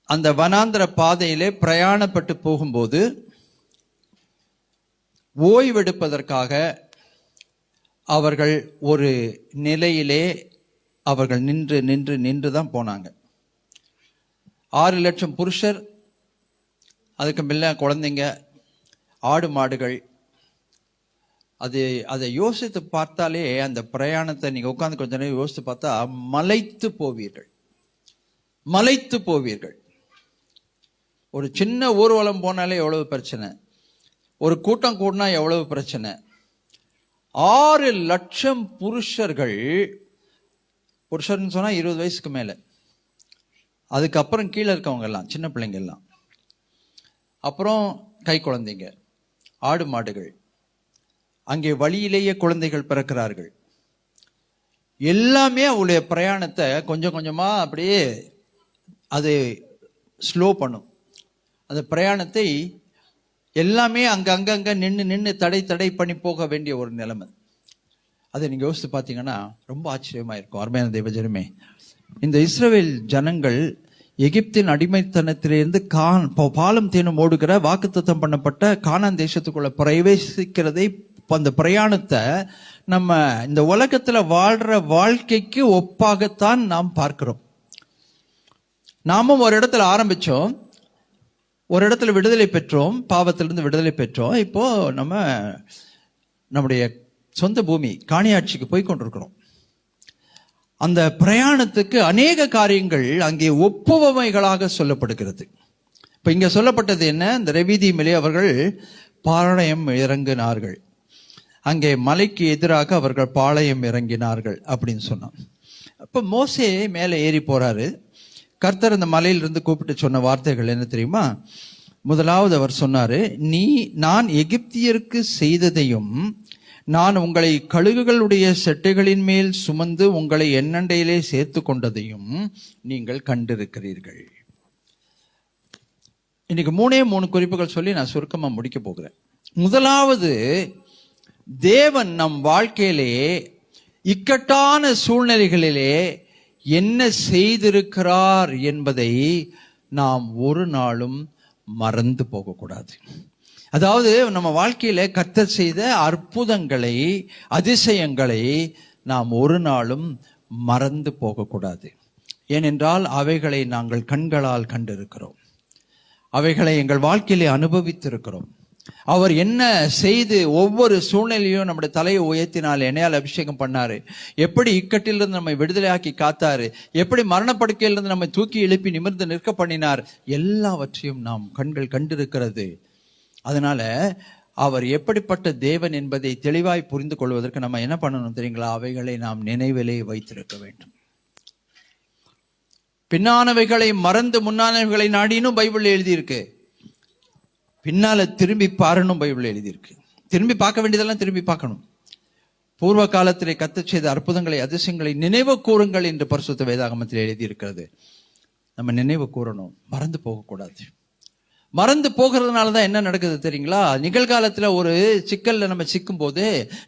அந்த வனாந்திர பாதையிலே பிரயாணப்பட்டு போகும்போது ஓய்வெடுப்பதற்காக அவர்கள் ஒரு நிலையிலே அவர்கள் நின்று நின்று நின்று தான் போனாங்க. 6 லட்சம் புருஷர், அதுக்கு மேல குழந்தைங்க, ஆடு மாடுகள். அதை யோசித்து பார்த்தாலே அந்த பிரயாணத்தை நீங்க உட்கார்ந்து கொஞ்ச நேரம் யோசித்து பார்த்தா மலைத்து போவீர்கள், மலைத்து போவீர்கள். ஒரு சின்ன ஊர்வலம் போனாலே எவ்வளவு பிரச்சனை, ஒரு கூட்டம் கூடினா எவ்வளவு பிரச்சனை. 6 லட்சம் புருஷர்கள், புருஷர்னு சொன்னா 20 வயசுக்கு மேல, அதுக்கப்புறம் கீழே இருக்கவங்க எல்லாம் சின்ன பிள்ளைங்க எல்லாம், அப்புறம் கை குழந்தைங்க, ஆடு மாடுகள். அங்கே வழியிலேயே குழந்தைகள் பிறக்கிறார்கள். எல்லாமே அவளுடைய பிரயாணத்தை கொஞ்சம் கொஞ்சமா அப்படியே அது ஸ்லோ பண்ணும். அந்த பிரயாணத்தை எல்லாமே அங்கங்க நின்று தடை பண்ணி போக வேண்டிய ஒரு நிலைமை. அதை நீங்க யோசித்து பார்த்தீங்கன்னா ரொம்ப ஆச்சரியமா இருக்கும். அருமையான தேவஜனமே, இந்த இஸ்ரவேல் ஜனங்கள் எகிப்தின் அடிமைத்தனத்திலிருந்து பாலும் தேனும் ஓடுகிற வாக்குத்தத்தம் பண்ணப்பட்ட கானான் தேசத்துக்குள்ள பிரவேசிக்கிறதை, அந்த பிரயாணத்தை நம்ம இந்த உலகத்துல வாழ்ற வாழ்க்கைக்கு ஒப்பாகத்தான் நாம் பார்க்கிறோம். நாமும் ஒரு இடத்துல ஆரம்பிச்சோம், ஒரு இடத்துல விடுதலை பெற்றோம், பாவத்திலிருந்து விடுதலை பெற்றோம். இப்போ நம்முடைய சொந்த பூமி காணியாட்சிக்கு போய் கொண்டிருக்கிறோம். அந்த பிரயாணத்துக்கு அநேக காரியங்கள் அங்கே ஒப்புவமைகளாக சொல்லப்படுகிறது. இப்ப இங்க சொல்லப்பட்டது என்ன? இந்த ரெவிதி மேலே அவர்கள் பாளையம் இறங்கினார்கள், அங்கே மலைக்கு எதிராக அவர்கள் பாளையம் இறங்கினார்கள் அப்படின்னு சொன்னான். அப்ப மோசே மேலே ஏறி போறாரு. கர்த்தர் அந்த மலையிலிருந்து கூப்பிட்டு சொன்ன வார்த்தைகள் என்ன தெரியுமா? முதலாவது அவர் சொன்னாரு, நான் எகிப்தியருக்கு செய்ததையும் நான் உங்களை கழுகுகளுடைய செட்டைகளின் மேல் சுமந்து உங்களை எண்ணண்டையிலே சேர்த்து கொண்டதையும் நீங்கள் கண்டிருக்கிறீர்கள். இன்னைக்கு 3 குறிப்புகள் சொல்லி நான் சுருக்கமா முடிக்க போகிறேன். முதலாவது, தேவன் நம் வாழ்க்கையிலே இக்கட்டான சூழ்நிலைகளிலே என்ன செய்திருக்கிறார் என்பதை நாம் ஒரு நாளும் மறந்து போகக்கூடாது. அதாவது நம்ம வாழ்க்கையில கர்த்தர் செய்த அற்புதங்களை, அதிசயங்களை நாம் ஒரு நாளும் மறந்து போகக்கூடாது. ஏனென்றால் அவைகளை நாங்கள் கண்களால் கண்டிருக்கிறோம், அவைகளை எங்கள் வாழ்க்கையிலே அனுபவித்திருக்கிறோம். அவர் என்ன செய்து ஒவ்வொரு சூழ்நிலையும் நம்முடைய தலையை உயர்த்தினால் என்னையால் அபிஷேகம் பண்ணாரு, எப்படி இக்கட்டிலிருந்து நம்மை விடுதலையாக்கி காத்தாரு, எப்படி மரணப்படுக்கையிலிருந்து நம்மை தூக்கி எழுப்பி நிமிர்ந்து நிற்க பண்ணினார், எல்லாவற்றையும் நாம் கண்கள் கண்டிருக்கிறது. அதனால அவர் எப்படிப்பட்ட தேவன் என்பதை தெளிவாய் புரிந்து கொள்வதற்கு நம்ம என்ன பண்ணணும் தெரியுங்களா? அவைகளை நாம் நினைவிலே வைத்திருக்க வேண்டும். பின்னானவைகளை மறந்து முன்னானவைகளை நாடினும் பைபிள் எழுதியிருக்கு. பின்னால திரும்பி பாருனும் பைபிள் எழுதியிருக்கு. திரும்பி பார்க்க வேண்டியதெல்லாம் திரும்பி பார்க்கணும். பூர்வ காலத்திலே கர்த்தர் செய்த அற்புதங்களை, அதிசயங்களை நினைவு கூறுங்கள் என்று பரிசுத்த வேதாகமத்தில் எழுதியிருக்கிறது. நம்ம நினைவு கூறணும், மறந்து போகக்கூடாது. மறந்து போகிறதுனால தான் என்ன நடக்குது தெரியுங்களா? நிகழ்காலத்துல ஒரு சிக்கல்ல நம்ம சிக்கும் போது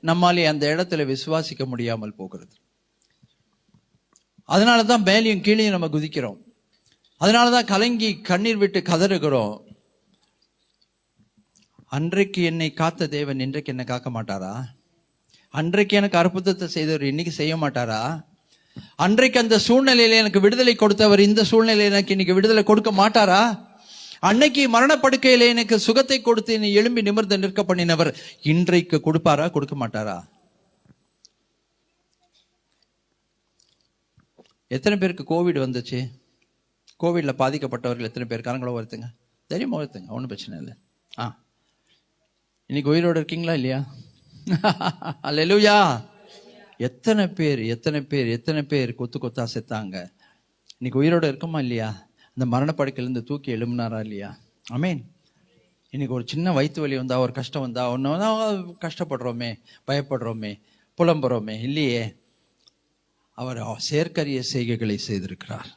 நம்மாலே அந்த இடத்துல விசுவாசிக்க முடியாமல் போகிறது. அதனாலதான் மேலையும் கீழையும் நம்ம குதிக்கிறோம். அதனாலதான் கலங்கி கண்ணீர் விட்டு கதறுகிறோம். அன்றைக்கு என்னை காத்த தேவன் இன்றைக்கு என்னை காக்க மாட்டாரா? அன்றைக்கு எனக்கு அற்புதத்தை செய்தவர் இன்னைக்கு செய்ய மாட்டாரா? அன்றைக்கு அந்த சூழ்நிலையில எனக்கு விடுதலை கொடுத்தவர் இந்த சூழ்நிலையில எனக்கு இன்னைக்கு விடுதலை கொடுக்க மாட்டாரா? அன்னைக்கு மரணப்படுக்கையில எனக்கு சுகத்தை கொடுத்து என்னை எழும்பி நிமிர்ந்து நிற்க பண்ணினவர் இன்றைக்கு கொடுப்பாரா, கொடுக்க மாட்டாரா? எத்தனை பேருக்கு கோவிட் வந்துச்சு? கோவிட்ல பாதிக்கப்பட்டவர்கள் எத்தனை பேர்? கரங்களோ வருத்துங்க, தெரியுமா? வருத்துங்க, ஒன்றும் பிரச்சனை இல்லை. இன்னைக்கு உயிரோடு இருக்கீங்களா இல்லையா? அல்லேலூயா. எத்தனை பேர் கொத்து கொத்தா செத்தாங்க. இன்னைக்கு உயிரோடு இருக்கமா இல்லையா? அந்த மரணப்படுக்கையிலிருந்து தூக்கி எழும்பினாரா இல்லையா? ஆமேன். இன்னைக்கு ஒரு சின்ன வயிற்று வலி வந்தா, ஒரு கஷ்டம் வந்தா, ஒன்று கஷ்டப்படுறோமே, பயப்படுறோமே, புலம்புறோமே, இல்லையே. அவர் செயற்கரிய செய்கைகளை செய்திருக்கிறார்.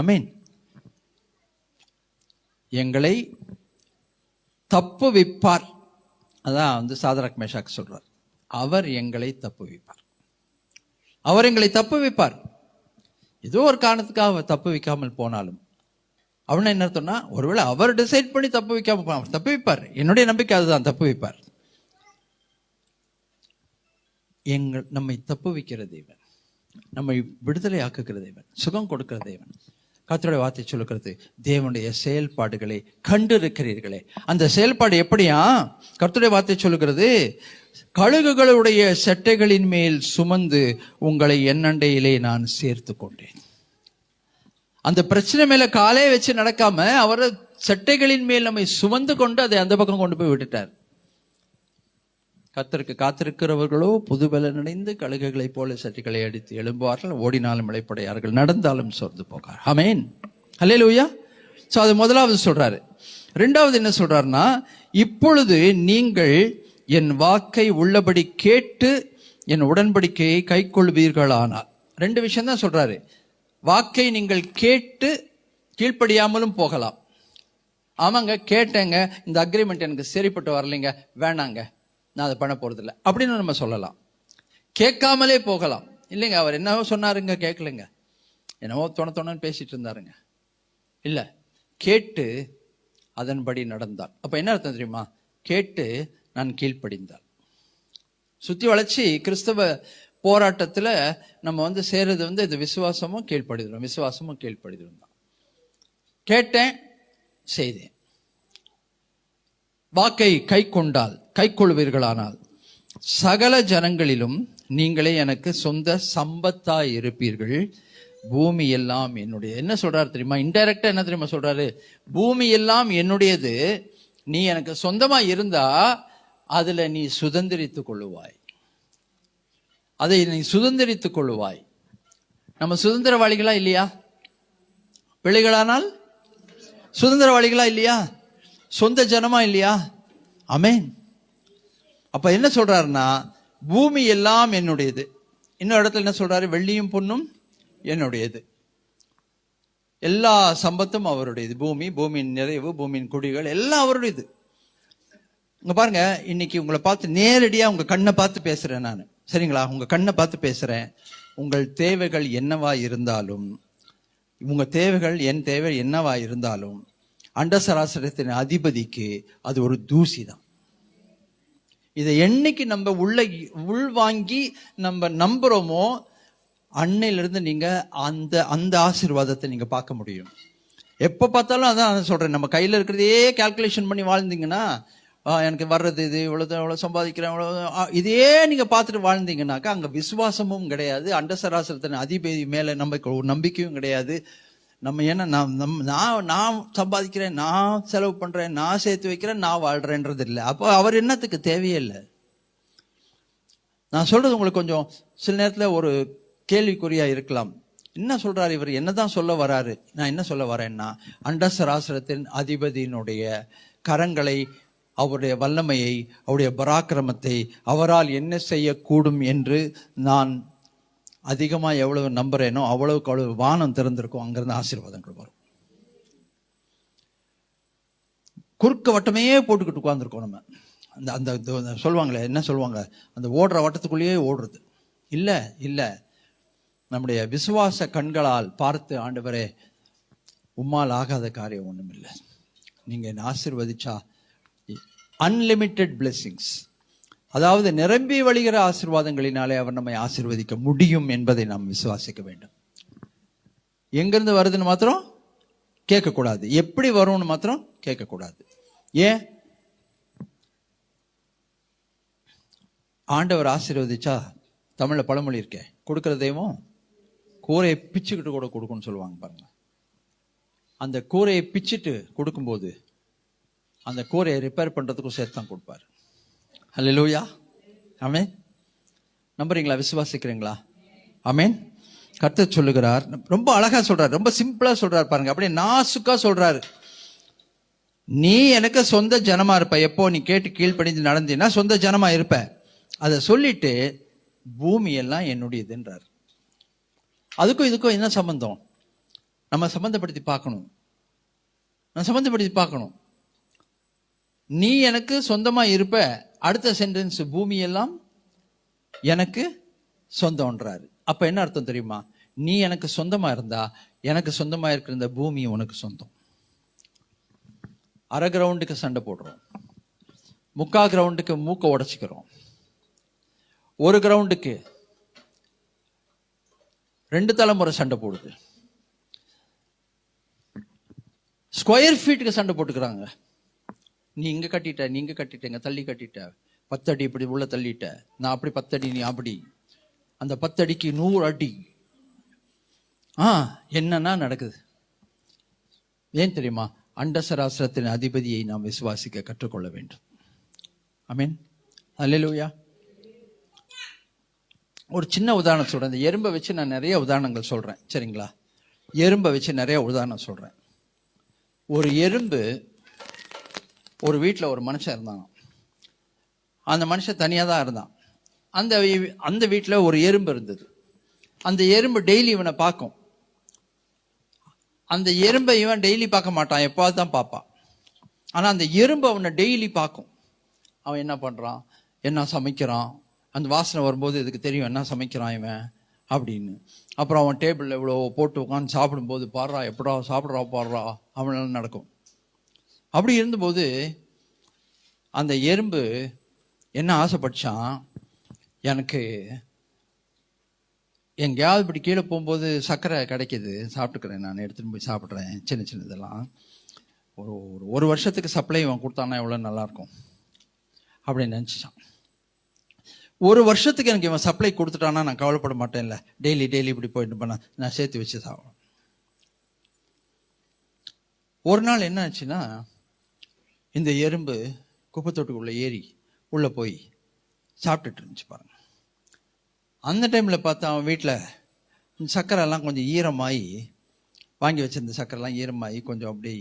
ஆமேன். எங்களை தப்புவிப்பார். அதான் சாதராக் மேஷாக் சொல்றார், அவர் எங்களை தப்புவிப்பார். அவர் எங்களை தப்புவிப்பார். ஏதோ ஒரு காரணத்துக்காக தப்புவிக்காமல் போனாலும் அவனை என்ன அர்த்தம்னா, ஒருவேளை அவர் டிசைட் பண்ணி தப்புவிக்காம தப்புவிப்பார். என்னுடைய நம்பிக்கை அதுதான், தப்புவிப்பார். நம்மை தப்புவிக்கிற தேவன், நம்மை விடுதலை ஆக்குகிற தேவன், சுகம் கொடுக்கிற தேவன். கர்த்தருடைய வார்த்தை சொல்லுகிறது, தேவனுடைய செயல்பாடுகளை கண்டிருக்கிறீர்களே. அந்த செயல்பாடு எப்படியா? கர்த்தருடைய வார்த்தை சொல்லுகிறது, கழுகுகளுடைய செட்டைகளின் மேல் சுமந்து உங்களை எண்ணண்டையிலே நான் சேர்த்து கொண்டேன். அந்த பிரச்சனை மேல காலே வச்சு நடக்காம அவர் செட்டைகளின் மேல் நம்மை சுமந்து கொண்டு அதை அந்த பக்கம் கொண்டு போய் விட்டுட்டார். கர்த்தருக்கு காத்திருக்கிறவர்களோ புதுபலன் அடைந்து கழுகுகளைப் போல சட்டைகளை அடித்து எழும்புவார்கள், ஓடினாலும் இளைப்படையார்கள், நடந்தாலும் சோர்ந்து போகார். ஆமென். அல்லேலூயா. சோ அது முதலாவது சொல்றாரு. ரெண்டாவது என்ன சொல்றாருன்னா, இப்பொழுது நீங்கள் என் வாக்கை உள்ளபடி கேட்டு என் உடன்படிக்கையை கை கொள்வீர்களானால். 2 விஷயம் தான் சொல்றாரு. வாக்கை நீங்கள் கேட்டு கீழ்ப்படியாமலும் போகலாம். ஆமாங்க, கேட்டேங்க, இந்த அக்ரிமெண்ட் எனக்கு சரிப்பட்டு வரலைங்க, வேணாங்க, நான் அதை பண்ண போறதில்லை அப்படின்னு நம்ம சொல்லலாம். கேட்காமலே போகலாம். இல்லைங்க, அவர் என்னவோ சொன்னாருங்க, கேட்கலைங்க, என்னவோ தொணன்னு பேசிட்டு இருந்தாருங்க. இல்லை, கேட்டு அதன்படி நடந்தால். அப்ப என்ன அர்த்தம் தெரியுமா? கேட்டு நான் கீழ்ப்படிந்தால். சுத்தி வளைச்சி கிறிஸ்தவ போராட்டத்துல நம்ம சேர்றது இது விசுவாசமும் கீழ்ப்படிதலும், விசுவாசமும் கீழ்ப்படிதலும் தான். கேட்டேன், செய்தேன். வாக்கை கை கொண்டால், கை கொள்வீர்களானால் சகல ஜனங்களிலும் நீங்களே எனக்கு சொந்த சம்பத்தாய் இருப்பீர்கள், பூமி எல்லாம் என்னுடைய. என்ன சொல்றாரு தெரியுமா? இன்டைரக்டா என்ன தெரியுமா சொல்றாரு? பூமி எல்லாம் என்னுடையது, நீ எனக்கு சொந்தமா இருந்தா அதுல நீ சுதந்திரித்துக் கொள்ளுவாய், அதை நீ சுதந்திரித்துக் கொள்ளுவாய். நம்ம சுதந்திரவாளிகளா இல்லையா? பிள்ளைகளானால் சுதந்திரவாளிகளா இல்லையா? சொந்த ஜனமா இல்லையா? ஆமென். அப்ப என்ன சொல்றாருன்னா, பூமி எல்லாம் என்னுடையது. இன்னொரு இடத்துல என்ன சொல்றாரு? வெள்ளியும் பொன்னும் என்னுடையது, எல்லா சம்பத்தும் அவருடையது. பூமி, பூமியின் நிறைவு, பூமியின் குடிகள் எல்லாம் அவருடையது. இங்க பாருங்க, இன்னைக்கு உங்களை பார்த்து நேரடியா உங்க கண்ணை பார்த்து பேசுறேன் நான், சரிங்களா? உங்க கண்ணை பார்த்து பேசுறேன். உங்கள் தேவைகள் என்னவா இருந்தாலும், உங்க தேவைகள் என் தேவை என்னவா இருந்தாலும், அண்டசராசரத்தின் அதிபதிக்கு அது ஒரு தூசி தான். இதை என்னைக்கு நம்ம உள்வாங்கி நம்ம நம்புறோமோ, அன்னையிலிருந்து நீங்க அந்த ஆசீர்வாதத்தை நீங்க பார்க்க முடியும். எப்ப பார்த்தாலும் அதான் சொல்றேன், நம்ம கையில இருக்கிறதே கால்குலேஷன் பண்ணி வாழ்ந்தீங்கன்னா, எனக்கு வர்றது இது, இவ்வளவு சம்பாதிக்கிறேன், இதே நீங்க பார்த்துட்டு வாழ்ந்தீங்கன்னாக்கா அங்க விசுவாசமும் கிடையாது, அண்டசராசரத்தின் அதிபதி மேல நம்பிக்கையும் கிடையாது. நம்ம ஏன்னா நான் சம்பாதிக்கிறேன், நான் செலவு பண்றேன், நான் சேர்த்து வைக்கிறேன், நான் வாழ்றேன்றது இல்லை. அப்போ அவர் என்னத்துக்கு தேவையே இல்லை. நான் சொல்றது உங்களுக்கு கொஞ்சம் சில நேரத்துல ஒரு கேள்விக்குறியா இருக்கலாம். என்ன சொல்றாரு இவர்? என்னதான் சொல்ல வராரு? நான் என்ன சொல்ல வரேன்னா, அண்டசராசரத்தின் அதிபதியினுடைய கரங்களை, அவருடைய வல்லமையை, அவருடைய பராக்கிரமத்தை, அவரால் என்ன செய்யக்கூடும் என்று நான் அதிகமா எவ்வளவு நம்புறேனோ அவ்வளவுக்கு அவ்வளவு வானம் திறந்திருக்கும், அங்கிருந்து ஆசீர்வாதங்கள் வரும். குறுக்க வட்டமே போட்டுக்கிட்டு உட்கார்ந்துருக்கோம் நம்ம. அந்த சொல்லுவாங்களே, என்ன சொல்லுவாங்க, அந்த ஓடுற வட்டத்துக்குள்ளேயே ஓடுறது இல்ல இல்ல. நம்முடைய விசுவாச கண்களால் பார்த்து, ஆண்டவரே உம்மால் ஆகாத காரியம் ஒண்ணும் இல்லை, நீங்க என்ன ஆசீர்வதிச்சா அன்லிமிட்டெட் பிளெஸிங்ஸ், அதாவது நிரம்பி வழிகிற ஆசீர்வாதங்களினாலே அவர் நம்மை ஆசீர்வதிக்க முடியும் என்பதை நாம் விசுவாசிக்க வேண்டும். எங்கிருந்து வருதுன்னு மாத்திரம் கேட்கக்கூடாது, எப்படி வரும்னு மாத்திரம் கேட்கக்கூடாது. ஏன்? ஆண்டவர் ஆசீர்வதிச்சா, தமிழ்ல பழமொழி இருக்கே, கொடுக்கிற தெய்வம் கூரையை பிச்சுக்கிட்டு கூட கொடுக்கும்னு சொல்லுவாங்க பாருங்க. அந்த கூரையை பிச்சுட்டு கொடுக்கும்போது அந்த கூரையை ரிப்பேர் பண்றதுக்கும் சேர்த்து தான் கொடுப்பாரு. அல்லேலூயா, ஆமென். நம்புறீங்களா? விசுவாசிக்கிறீங்களா? ஆமென். கர்த்தர் சொல்லுகிறார், ரொம்ப அழகா சொல்றாரு, ரொம்ப சிம்பிளா சொல்றாரு பாருங்க, அப்படியே நாசுக்கா சொல்றாரு. நீ எனக்கு சொந்த ஜனமா இருப்ப, எப்போ நீ கேட்டு கீழ்ப்படிந்து நடந்தீன்னா சொந்த ஜனமா இருப்ப. அதை சொல்லிட்டு பூமி எல்லாம் என்னுடையதுன்றார். அதுக்கும் இதுக்கும் என்ன சம்பந்தம்? நம்ம சம்பந்தப்படுத்தி பார்க்கணும். நீ எனக்கு சொந்தமா இருப்ப, அடுத்த சென்டென்ஸ் பூமி எல்லாம் எனக்கு சொந்தம்ன்றாரு. அப்ப என்ன அர்த்தம் தெரியுமா? நீ எனக்கு சொந்தமா இருந்தா, எனக்கு சொந்தமா இருக்கிற இந்த பூமி உனக்கு சொந்தம். அரை கிரவுண்டுக்கு சண்டை போடுறோம், 3/4 கிரவுண்டுக்கு மூக்க உடைச்சிக்கிறோம், 1 கிரவுண்டுக்கு 2 தலைமுறை சண்டை போடுது, ஸ்கொயர் ஃபீட்டுக்கு சண்டை போட்டுக்கிறாங்க. நீ இங்க கட்டிட்ட, நீங்க கட்டிட்டங்க, தள்ளி கட்டிட்ட, 10 அடி இப்படி உள்ள தள்ளிட்ட, நான் அப்படி 10 அடி, நீ அப்படி, அந்த 10 அடிக்கு 100 அடி. என்னன்னா நடக்குது? ஏன் தெரியுமா? அண்டசராசரத்தின் அதிபதியை நாம் விசுவாசிக்க கற்றுக்கொள்ள வேண்டும். ஆமென், அல்லேலூயா. ஒரு சின்ன உதாரணம் சொல்றேன். இந்த எறும்பை வச்சு நான் நிறைய உதாரணங்கள் சொல்றேன், சரிங்களா? எறும்பை வச்சு நிறைய உதாரணம் சொல்றேன். ஒரு எறும்பு, ஒரு வீட்டில் ஒரு மனுஷன் இருந்தாங்க. அந்த மனுஷன் தனியாக தான் இருந்தான். அந்த வீட்டில் ஒரு எறும்பு இருந்தது. அந்த எறும்பு டெய்லி இவனை பார்க்கும். அந்த எறும்பை இவன் டெய்லி பார்க்க மாட்டான், எப்பாவது தான் பார்ப்பான். ஆனா அந்த எறும்பு அவனை டெய்லி பார்க்கும். அவன் என்ன பண்றான், என்ன சமைக்கிறான், அந்த வாசனை வரும்போது இதுக்கு தெரியும் என்ன சமைக்கிறான் இவன் அப்படின்னு. அப்புறம் அவன் டேபிளில் இவ்வளோ போட்டு உட்காந்து சாப்பிடும்போது பாடுறா, எப்படா சாப்பிட்றா பாடுறா, அவனால நடக்கும். அப்படி இருந்தபோது அந்த எறும்பு என்ன ஆசைப்பட்டான், எனக்கு எங்கேயாவது இப்படி கீழே போகும்போது சர்க்கரை கிடைக்கிது, சாப்பிட்டுக்கிறேன், நான் எடுத்துகிட்டு போய் சாப்பிட்றேன், சின்ன சின்ன இதெல்லாம் ஒரு வருஷத்துக்கு சப்ளை அவன் கொடுத்தானா எவ்வளோ நல்லாயிருக்கும் அப்படின்னு நினச்சிச்சான். ஒரு வருஷத்துக்கு எனக்கு இவன் சப்ளை கொடுத்துட்டானா நான் கவலைப்பட மாட்டேன்ல, டெய்லி இப்படி போயிட்டு பண்ண நான் சேர்த்து வச்சு சாப்பிடுவேன். ஒரு நாள் என்ன ஆச்சுன்னா, இந்த எறும்பு குப்பைத்தொட்டுக்குள்ளே ஏறி உள்ளே போய் சாப்பிட்டுட்டு இருந்துச்சு பாருங்க. அந்த டைமில் பார்த்தா அவன் வீட்டில் சர்க்கரைலாம் கொஞ்சம் ஈரமாகி, வாங்கி வச்சிருந்த சர்க்கரைலாம் ஈரமாகி கொஞ்சம் அப்படி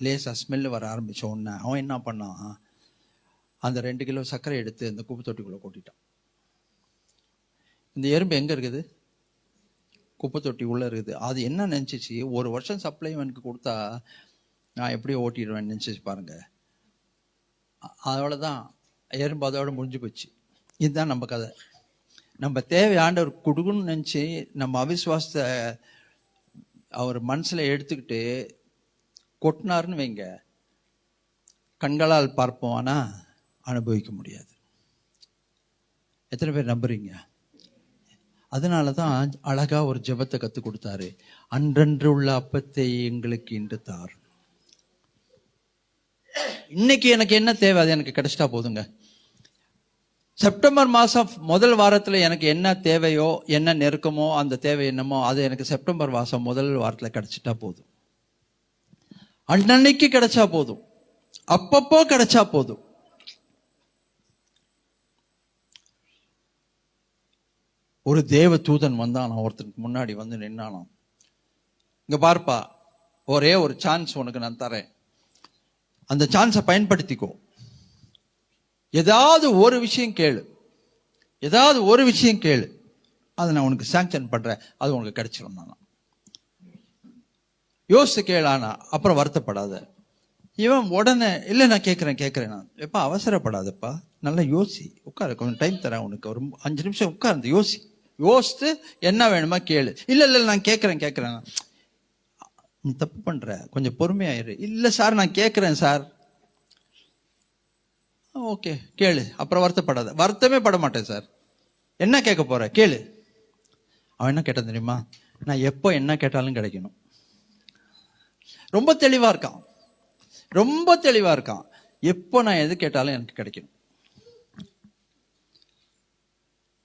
லேசாக ஸ்மெல்லு வர ஆரம்பித்த உடனே அவன் என்ன பண்ணான், அந்த 2 கிலோ சர்க்கரை எடுத்து அந்த குப்பை தொட்டிக்குள்ளே கொட்டிட்டான். இந்த எறும்பு எங்கே இருக்குது, குப்பை தொட்டி உள்ளே இருக்குது. அது என்ன நினச்சிச்சு, ஒரு வருஷம் சப்ளை எனக்கு கொடுத்தா நான் எப்படி ஓட்டிடுவேன்னு நினச்சிச்சு பாருங்க. அதோட தான் எறும்பு அதோட முடிஞ்சு போச்சு. இதுதான் நம்ம கதை. நம்ம தேவை ஆண்டவர் கொடுக்கணும்னு நினச்சி நம்ம அவிசுவாசத்தை அவர் மனசில் எடுத்துக்கிட்டு கொட்டினாருன்னு வைங்க, கண்களால் பார்ப்போம், ஆனால் அனுபவிக்க முடியாது. எத்தனை பேர் நம்புறீங்க? அதனால தான் அழகா ஒரு ஜெபத்தை கற்றுக் கொடுத்தாரு. அன்றன்று உள்ள அப்பத்தை எங்களுக்கு இன்று தார். இன்னைக்கு எனக்கு என்ன தேவை அது எனக்கு கிடைச்சிட்டா போதுங்க. செப்டம்பர் மாதம் முதல் வாரத்தில் எனக்கு என்ன தேவையோ, என்ன நெருக்கமோ, அந்த தேவை என்னமோ அது எனக்கு செப்டம்பர் மாதம் முதல் வாரத்தில் கிடைச்சிட்டா போதும். அன்னன்னைக்கு கிடைச்சா போதும், அப்பப்போ கிடைச்சா போதும். ஒரு தேவ தூதன் வந்தானா, ஒருத்தனுக்கு முன்னாடி வந்து நின்னானாம். இங்க பார்ப்பா, ஒரே ஒரு சான்ஸ் உனக்கு நான் தரேன், அந்த சான்ஸை பயன்படுத்திக்கோ. ஏதாவது ஒரு விஷயம் கேளு, ஏதாவது ஒரு விஷயம் கேளு, அதை நான் உனக்கு சாங்ஷன் பண்றேன், அது உனக்கு கிடைச்சிடும். நான் யோசிச்சு கேளானா, அப்புறம் வருத்தப்படாத. இவன் உடனே இல்லை நான் கேட்குறேன் நான். எப்பா அவசரப்படாதப்பா, நல்லா யோசி, உட்காரு, கொஞ்சம் டைம் தரேன் உனக்கு, ஒரு 5 நிமிஷம் உட்கார்ந்து யோசித்து என்ன வேணுமா கேளு. இல்லை நான் கேட்குறேன். நீ தப்பு பண்ற, கொஞ்சம் பொறுமையாயிரு. இல்லை சார் நான் கேட்குறேன் சார். ஓகே கேளு, அப்புறம் வருத்தப்படாத. வருத்தமே பட மாட்டேன் சார். என்ன கேட்க போற கேளு. அவன் என்ன கேட்டான் தெரியுமா, நான் எப்போ என்ன கேட்டாலும் கிடைக்கணும். ரொம்ப தெளிவா இருக்கான். எப்போ நான் எது கேட்டாலும் எனக்கு கிடைக்கணும்.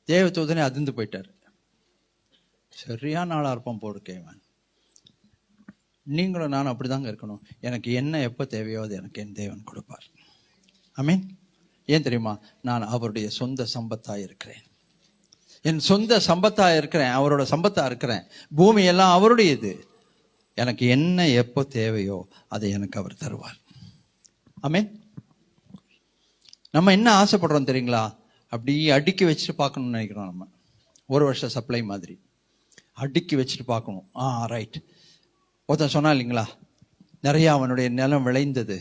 தேவதூதனே அதிர்ந்து போயிட்டார். சரியான ஆளா இருப்பான் போடுக்கேவன். நீங்களும் நானும் அப்படிதாங்க இருக்கணும். எனக்கு என்ன எப்போ தேவையோ அது எனக்கு என் தேவன் கொடுப்பார். ஆமென். ஏன் தெரியுமா, நான் அவருடைய சொந்த சம்பத்தா இருக்கிறேன். என் சொந்த சம்பத்தா இருக்கிறேன், அவரோட சம்பத்தா இருக்கிறேன். பூமி எல்லாம் அவருடையது. எனக்கு என்ன எப்போ தேவையோ அதை எனக்கு அவர் தருவார். ஆமென். நம்ம என்ன ஆசைப்படுறோம் தெரியுங்களா, அப்படி அடுக்கி வச்சுட்டு பார்க்கணும்னு நினைக்கிறோம். நம்ம ஒரு வருஷம் சப்ளை மாதிரி அடுக்கி வச்சுட்டு பார்க்கணும். ரைட். ஒருத்தன் சொன்னா இல்லைங்களா, நிறைய அவனுடைய நிலம் விளைந்தது.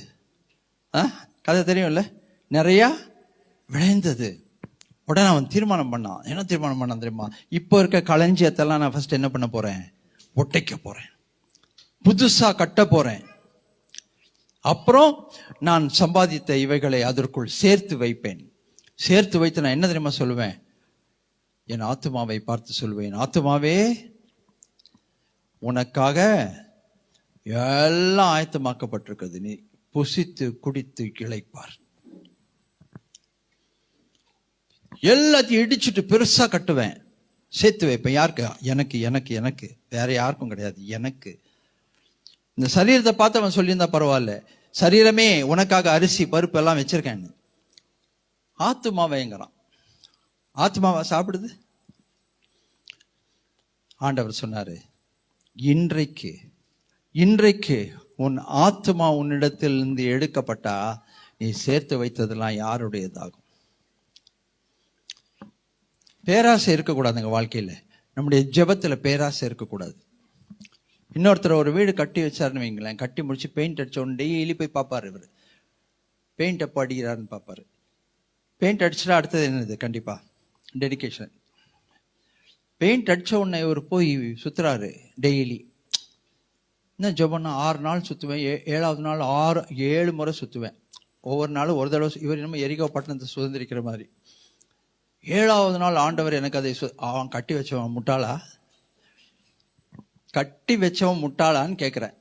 கதை தெரியும்ல, நிறைய விளைந்தது. உடனே அவன் தீர்மானம் பண்ணான். என்ன தீர்மானம் பண்ணான் தெரியுமா, இப்போ இருக்க களஞ்சியத்தெல்லாம் நான் ஃபர்ஸ்ட் என்ன பண்ண போறேன், ஒட்டைக்க போறேன், புதுசா கட்ட போறேன். அப்புறம் நான் சம்பாதித்த இவைகளை அதற்குள் சேர்த்து வைப்பேன். சேர்த்து வைத்து நான் என்ன தெரியுமா சொல்லுவேன், என் ஆத்துமாவை பார்த்து சொல்வேன், ஆத்துமாவே உனக்காக எல்லாம் ஆயத்தமாக்கப்பட்டிருக்கிறது, நீ புசித்து குடித்து இளைப்பார். எல்லாத்தையும் இடிச்சுட்டு பெருசா கட்டுவேன், சேர்த்து வைப்பேன். யாருக்கு? எனக்கு எனக்கு எனக்கு வேற யாருக்கும் கிடையாது, எனக்கு. இந்த சரீரத்தை பார்த்து அவன் சொல்லியிருந்தா பரவாயில்ல, சரீரமே உனக்காக அரிசி பருப்பு எல்லாம் வச்சிருக்கேன். ஆத்துமாவைங்கிறான். ஆத்மாவா சாப்பிடுது? ஆண்டவர் சொன்னாரு, இன்றைக்கு உன் ஆத்மா உன்னிடத்தில் இருந்து எடுக்கப்பட்டா நீ சேர்த்து வைத்ததெல்லாம் யாருடையதாகும். பேராசை இருக்கக்கூடாதுங்க வாழ்க்கையில. நம்முடைய ஜெபத்துல பேராசை இருக்கக்கூடாது. இன்னொருத்தர் ஒரு வீடு கட்டி வச்சாருன்னு வைங்களேன், கட்டி முடிச்சு பெயிண்ட் அடிச்ச உடனே டெய்லி போய் பார்ப்பாரு. இவர் பெயிண்ட் எப்போ அடிக்கிறாருன்னு பார்ப்பாரு. பெயிண்ட் அடிச்சுட்டா அடுத்தது என்னது? கண்டிப்பா டெடிகேஷன். பெயிண்ட் அடிச்ச உடனே இவர் போய் சுத்துறாரு டெய்லி. என்ன ஜெபம்னா 6 நாள் சுற்றுவேன், 7வது நாள் 7 முறை சுற்றுவேன். ஒவ்வொரு நாளும் ஒரு தடவை. இவர் என்னமோ எரிகோ பட்டணத்தை சுதந்திரிக்கிற மாதிரி. 7வது நாள் ஆண்டவர் எனக்கு அதை அவன் கட்டி வச்சவன் முட்டாளா, கட்டி வச்சவன் முட்டாளான்னு கேட்குறேன்.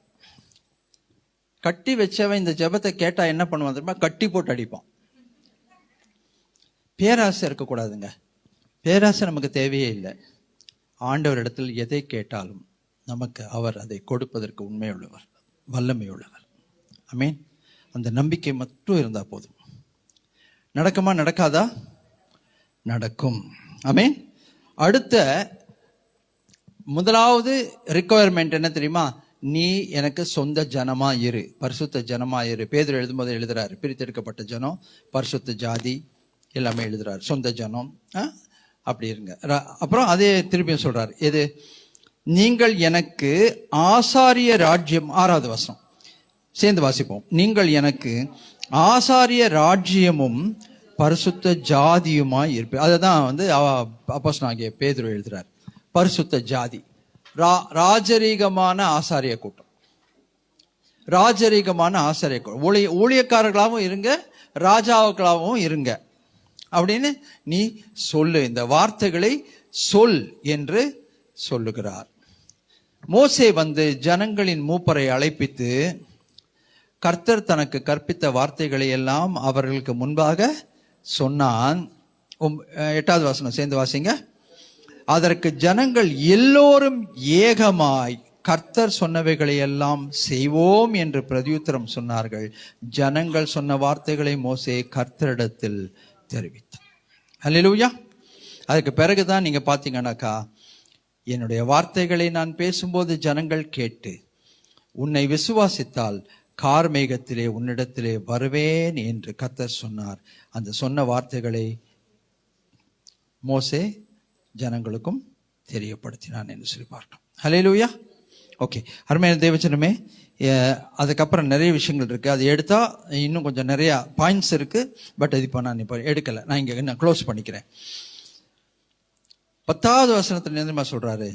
கட்டி வச்சவன் இந்த ஜெபத்தை கேட்டா என்ன பண்ணுவான் தெரியுமா? கட்டி போட்டு அடிப்பான். பேராசை இருக்கக்கூடாதுங்க. பேராசை நமக்கு தேவையே இல்லை. ஆண்டவர் இடத்தில் எதை கேட்டாலும் நமக்கு அவர் அதை கொடுப்பதற்கு உண்மையுள்ளவர், வல்லமையுள்ளவர். ஆமென். அந்த நம்பிக்கை மட்டும் இருந்தா போதும். நடக்குமா நடக்காதா? நடக்கும். ஆமென். அடுத்த முதலாவது ரிக்குவயர்மெண்ட் என்ன தெரியுமா? நீ எனக்கு சொந்த ஜனமா இரு, பரிசுத்த ஜனமா இரு. பேதுரு எழுதும்போது எழுதுறாரு, பிரித்தெடுக்கப்பட்ட ஜனம், பரிசுத்த ஜாதி எல்லாமே எழுதுறாரு. சொந்த ஜனம் அப்படி இருங்க. அப்புறம் அதே திருப்பியும் சொல்றாரு, எது? நீங்கள் எனக்கு ஆசாரிய ராஜ்யம். 6வது வசனம் சேர்ந்து வாசிப்போம். நீங்கள் எனக்கு ஆசாரிய ராஜ்யமும் பரிசுத்த ஜாதியுமாய் இருப்பேன். அதுதான் அப்போஸ்தலனாகிய பேதுரு எழுதுறார். பரிசுத்த ஜாதி, ராஜரீகமான ஆசாரிய கூட்டம், ராஜரீகமான ஆசாரிய கூட்டம். ஊழியக்காரர்களாகவும் இருங்க, ராஜாவுக்களாகவும் இருங்க அப்படின்னு நீ சொல்லு. இந்த வார்த்தைகளை சொல் என்று சொல்லுகிறார். மோசே ஜனங்களின் மூப்பரை அழைப்பித்து கர்த்தர் தனக்கு கற்பித்த வார்த்தைகளை எல்லாம் அவர்களுக்கு முன்பாக சொன்னான். 8வது வசனம் சேர்ந்து வாசிங்க. அதற்கு ஜனங்கள் எல்லோரும் ஏகமாய் கர்த்தர் சொன்னவைகளை எல்லாம் செய்வோம் என்று பிரதியுத்தரம் சொன்னார்கள். ஜனங்கள் சொன்ன வார்த்தைகளை மோசே கர்த்தரிடத்தில் தெரிவித்தார். அல்லேலூயா. அதுக்கு பிறகுதான் நீங்க பாத்தீங்கன்னாக்கா, என்னுடைய வார்த்தைகளை நான் பேசும்போது ஜனங்கள் கேட்டு உன்னை விசுவாசித்தால் கார்மேகத்திலே உன்னிடத்திலே வருவேன் என்று கர்த்தர் சொன்னார். அந்த சொன்ன வார்த்தைகளை மோசே ஜனங்களுக்கும் தெரியப்படுத்தினான் என்று சொல்லி பார்க்கலாம். ஹல்லேலூயா. ஓகே, அருமையான தேவஜனமே, அதுக்கப்புறம் நிறைய விஷயங்கள் இருக்கு. அது எடுத்தா இன்னும் கொஞ்சம் நிறைய பாயிண்ட்ஸ் இருக்கு. பட் இது இப்போ நான் எடுக்கல. நான் இங்க க்ளோஸ் பண்ணிக்கிறேன். 10வது வசனத்துல என்ன சொல்றாரு?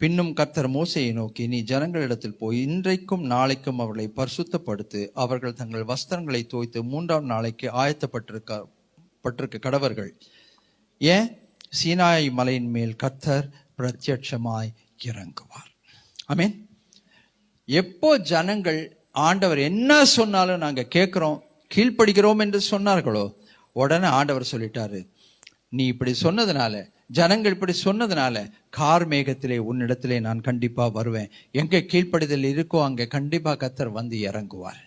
பின்னும் கர்த்தர் மோசேயை நோக்கி, நீ ஜனங்களிடத்தில் போய் இன்றைக்கும் நாளைக்கும் அவர்களை பரிசுத்தப்படுத்து, அவர்கள் தங்கள் வஸ்திரங்களை தோய்த்து 3ஆம் நாளைக்கு ஆயத்தப்பட்டிருக்க கடவர்கள். ஏன்? சீனாய் மலையின் மேல் கர்த்தர் பிரத்யட்சமாய் இறங்குவார். ஆமென். எப்போ ஜனங்கள் ஆண்டவர் என்ன சொன்னாலும் நாங்க கேட்கிறோம், கீழ்ப்படுகிறோம் என்று சொன்னார்களோ, உடனே ஆண்டவர் சொல்லிட்டாரு, நீ இப்படி சொன்னதுனால, ஜனங்கள் இப்படி சொன்னதுனால கார்மேகத்திலே உன்னிடத்திலே நான் கண்டிப்பா வருவேன். எங்கே கீழ்ப்படிதல் இருக்கோ அங்கே கண்டிப்பா கர்த்தர் இறங்குவார்.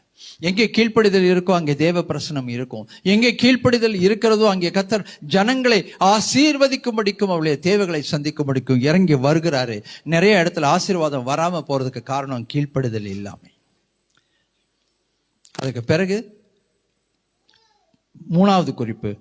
எங்கே கீழ்ப்படிதல் இருக்கோ அங்கே தேவ பிரசனம் இருக்கும். எங்கே கீழ்ப்படிதல் இருக்கிறதோ அங்கே கர்த்தர் ஜனங்களை ஆசீர்வதிக்கும்படிக்கும் அவளுடைய தேவைகளை சந்திக்கும்படிக்கும் இறங்கி வருகிறாரு. நிறைய இடத்துல ஆசீர்வாதம் வராம போறதுக்கு காரணம் கீழ்ப்படிதல் இல்லாமை. அதுக்கு பிறகு 3வது குறிப்பு,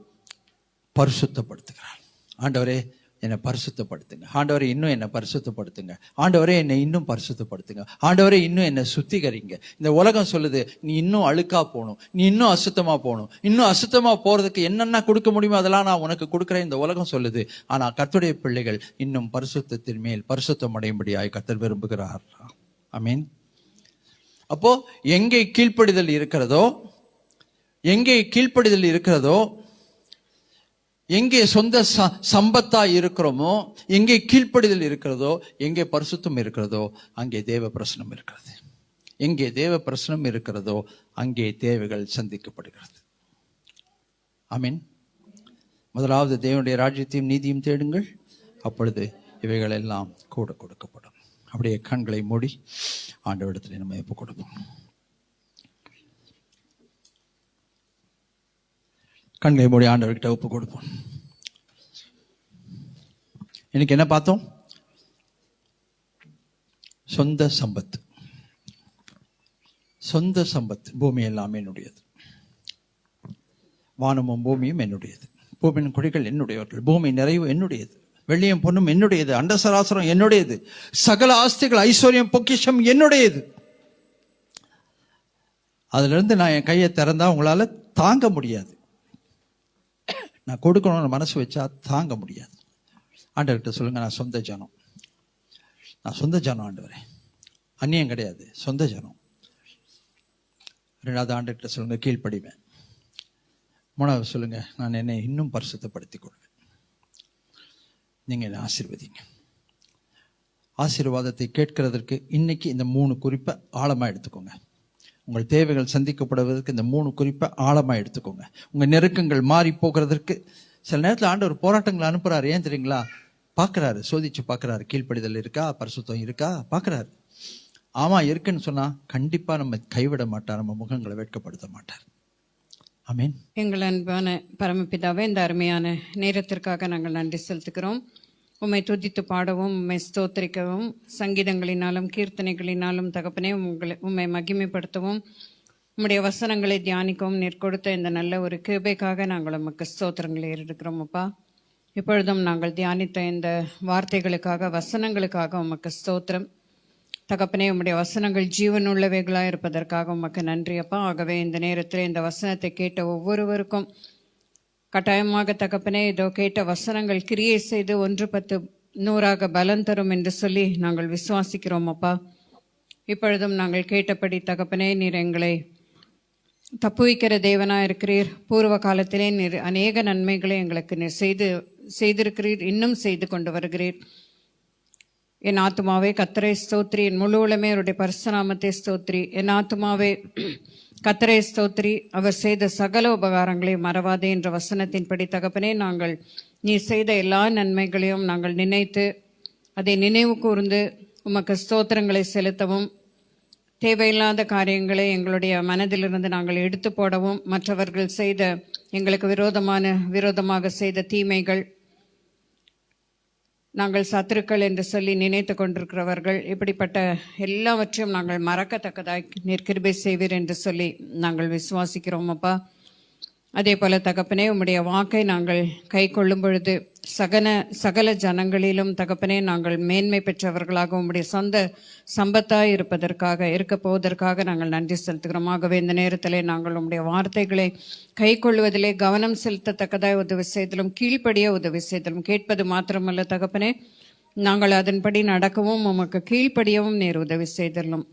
பரிசுத்தப்படுத்துகிறார். ஆண்டவரே என்னை பரிசுத்தப்படுத்துங்க, ஆண்டவரே இன்னும் என்னை பரிசுத்தப்படுத்துங்க, ஆண்டவரே என்னை இன்னும் பரிசுத்தப்படுத்துங்க, ஆண்டவரே இன்னும் என்னை சுத்திகரிங்க. இந்த உலகம் சொல்லுது, நீ இன்னும் அழுக்கா போகணும், நீ இன்னும் அசுத்தமா போகணும், இன்னும் அசுத்தமா போறதுக்கு என்னென்ன கொடுக்க முடியுமோ அதெல்லாம் நான் உனக்கு கொடுக்குறேன் இந்த உலகம் சொல்லுது. ஆனா கர்த்தருடைய பிள்ளைகள் இன்னும் பரிசுத்தத்தின் மேல் பரிசுத்தம் அடையும்படியாய் கர்த்தர் விரும்புகிறார். ஆமென். அப்போ எங்கே கீழ்ப்படிதல் இருக்கிறதோ, எங்கே கீழ்ப்படிதல் இருக்கிறதோ, எங்கே சொந்த சம்பத்தா இருக்கிறோமோ, எங்கே கீழ்ப்படிதல் இருக்கிறதோ, எங்கே பரிசுத்தம் இருக்கிறதோ அங்கே தேவ பிரசனம் இருக்கிறது. எங்கே தேவ பிரசனம் இருக்கிறதோ அங்கே தேவைகள் சந்திக்கப்படுகிறது. ஆமென். முதலாவது தேவனுடைய ராஜ்யத்தையும் நீதியும் தேடுங்கள், அப்பொழுது இவைகள் எல்லாம் கூட கொடுக்கப்படும். அப்படியே கண்களை மூடி ஆண்டவரிடத்தில் நம்ம எப்போ கொடுப்போம். கண்களை மூடி ஆண்டவர்கிட்ட ஒப்பு கொடுப்போம். இன்னைக்கு என்ன பார்த்தோம்? சொந்த சம்பத்து. சொந்த சம்பத்து. பூமி எல்லாம் என்னுடையது, வானமும் பூமியும் என்னுடையது, பூமியின் குடிகள் என்னுடையவர்கள், பூமி நிறைவு என்னுடையது, வெள்ளியும் பொண்ணும் என்னுடையது, அண்டசராசரம் என்னுடையது, சகல ஆஸ்திகள் ஐஸ்வர்யம் பொக்கிஷம் என்னுடையது. அதுல இருந்து நான் என் கையை திறந்தா உங்களால தாங்க முடியாது. நான் கொடுக்கணும்னு மனசு வச்சா தாங்க முடியாது. ஆண்டவர்கிட்ட சொல்லுங்க, நான் சொந்த ஜனம், நான் சொந்த ஜனம் ஆண்டவரே, அந்நியம் கிடையாது, சொந்த ஜனம். 2வது ஆண்டவர்கிட்ட சொல்லுங்க, கீழ்ப்படிவேன். 3வது சொல்லுங்க, நான் என்னை இன்னும் பரிசுத்தப்படுத்திக் கொள்வேன். நீங்க என்னை ஆசீர்வதிங்க. ஆசீர்வாதத்தை கேட்கிறதற்கு இன்னைக்கு இந்த 3 குறிப்பை ஆழமா எடுத்துக்கோங்க. உங்கள் தேவைகள் சந்திக்கப்படுவதற்கு இந்த 3 குறிப்பை ஆழமா எடுத்துக்கோங்க. உங்க நெருக்கங்கள் மாறி போகிறதற்கு சில நேரத்தில் ஆண்டவர் போராட்டங்களை அனுப்புறாரு. ஏன் தெரியுங்களா? பார்க்கறாரு, சோதிச்சு பார்க்கறாரு. கீழ்ப்படிதல் இருக்கா, பரிசுத்தம் இருக்கா பார்க்கறாரு. ஆமா இருக்குன்னு சொன்னா கண்டிப்பா நம்ம கைவிட மாட்டார், நம்ம முகங்களை வெட்கப்படுத்த மாட்டார். ஆமீன்.
எங்கள் அன்பான பரமபிதாவே, இந்த அருமையான நேரத்திற்காக நாங்கள் நன்றி செலுத்துகிறோம். உம்மை துதித்து பாடவும், உம்மை ஸ்தோத்திரிக்கவும், சங்கீதங்களினாலும் கீர்த்தனைகளினாலும் தகப்பனே உம்மை மகிமைப்படுத்தவும், உம்முடைய வசனங்களை தியானிக்கவும் நீர் கொடுத்த இந்த நல்ல ஒரு கிருபைக்காக நாங்கள் உமக்கு ஸ்தோத்திரங்களை ஏறெடுக்கிறோம் அப்பா. இப்பொழுதும் நாங்கள் தியானித்த இந்த வார்த்தைகளுக்காக, வசனங்களுக்காக உமக்கு ஸ்தோத்திரம் தகப்பனே. உம்முடைய வசனங்கள் ஜீவனுள்ளவைகளாக இருப்பதற்காக உமக்கு நன்றி அப்பா. ஆகவே இந்த நேரத்தில் இந்த வசனத்தை கேட்ட ஒவ்வொருவருக்கும் கட்டாயமாக தகப்பனே, இதோ கேட்ட வசனங்கள் கிரியை செய்து 1 10 100 பலன் தரும் என்று சொல்லி நாங்கள் விசுவாசிக்கிறோம் அப்பா. இப்பொழுதும் நாங்கள் கேட்டபடி தகப்பனே, நீர் எங்களை தப்புவிக்கிற தேவனாக இருக்கிறீர். பூர்வ காலத்திலே நீர் அநேக நன்மைகளை எங்களுக்கு நீர் செய்திருக்கிறீர், இன்னும் செய்து கொண்டு வருகிறீர். என் ஆத்துமாவே கர்த்தரை ஸ்தோத்திரி, என் முழு உளமே அவருடைய பரிசுநாமத்தை ஸ்தோத்திரி. என் ஆத்துமாவே கர்த்தரை ஸ்தோத்திரி, அவர் செய்த சகல உபகாரங்களை மறவாதே என்ற வசனத்தின்படி தகப்பனே, நாங்கள் நீ செய்த எல்லா நன்மைகளையும் நாங்கள் நினைத்து அதை நினைவு கூர்ந்து உமக்கு ஸ்தோத்திரங்களை செலுத்தவும், தேவையில்லாத காரியங்களை எங்களுடைய மனதிலிருந்து நாங்கள் எடுத்து போடவும், மற்றவர்கள் செய்த எங்களுக்கு விரோதமாக செய்த தீமைகள், நாங்கள் சத்துருக்கள் என்று சொல்லி நினைத்து கொண்டிருக்கிறவர்கள், இப்படிப்பட்ட எல்லாவற்றையும் நாங்கள் மறக்கத்தக்கதாய் நீர் கிருபை செய்வீர் என்று சொல்லி நாங்கள் விசுவாசிக்கிறோம் அப்பா. அதே போல தகப்பனே, உம்முடைய வாக்கை நாங்கள் கை கொள்ளும் பொழுது சகல ஜனங்களிலும் தகப்பனே நாங்கள் மேன்மை பெற்றவர்களாக உம்முடைய சொந்த சம்பத்தாய் இருக்க போவதற்காக நாங்கள் நன்றி செலுத்துகிறோம். ஆகவே இந்த நேரத்திலே நாங்கள் உம்முடைய வார்த்தைகளை கை கொள்வதிலே கவனம் செலுத்தத்தக்கதாய் உதவி செய்தலும், கீழ்ப்படிய உதவி செய்தலும், கேட்பது மாத்திரமல்ல தகப்பனே, நாங்கள் அதன்படி நடக்கவும் உமக்கு கீழ்ப்படியவும் நீர் உதவி செய்தலும்.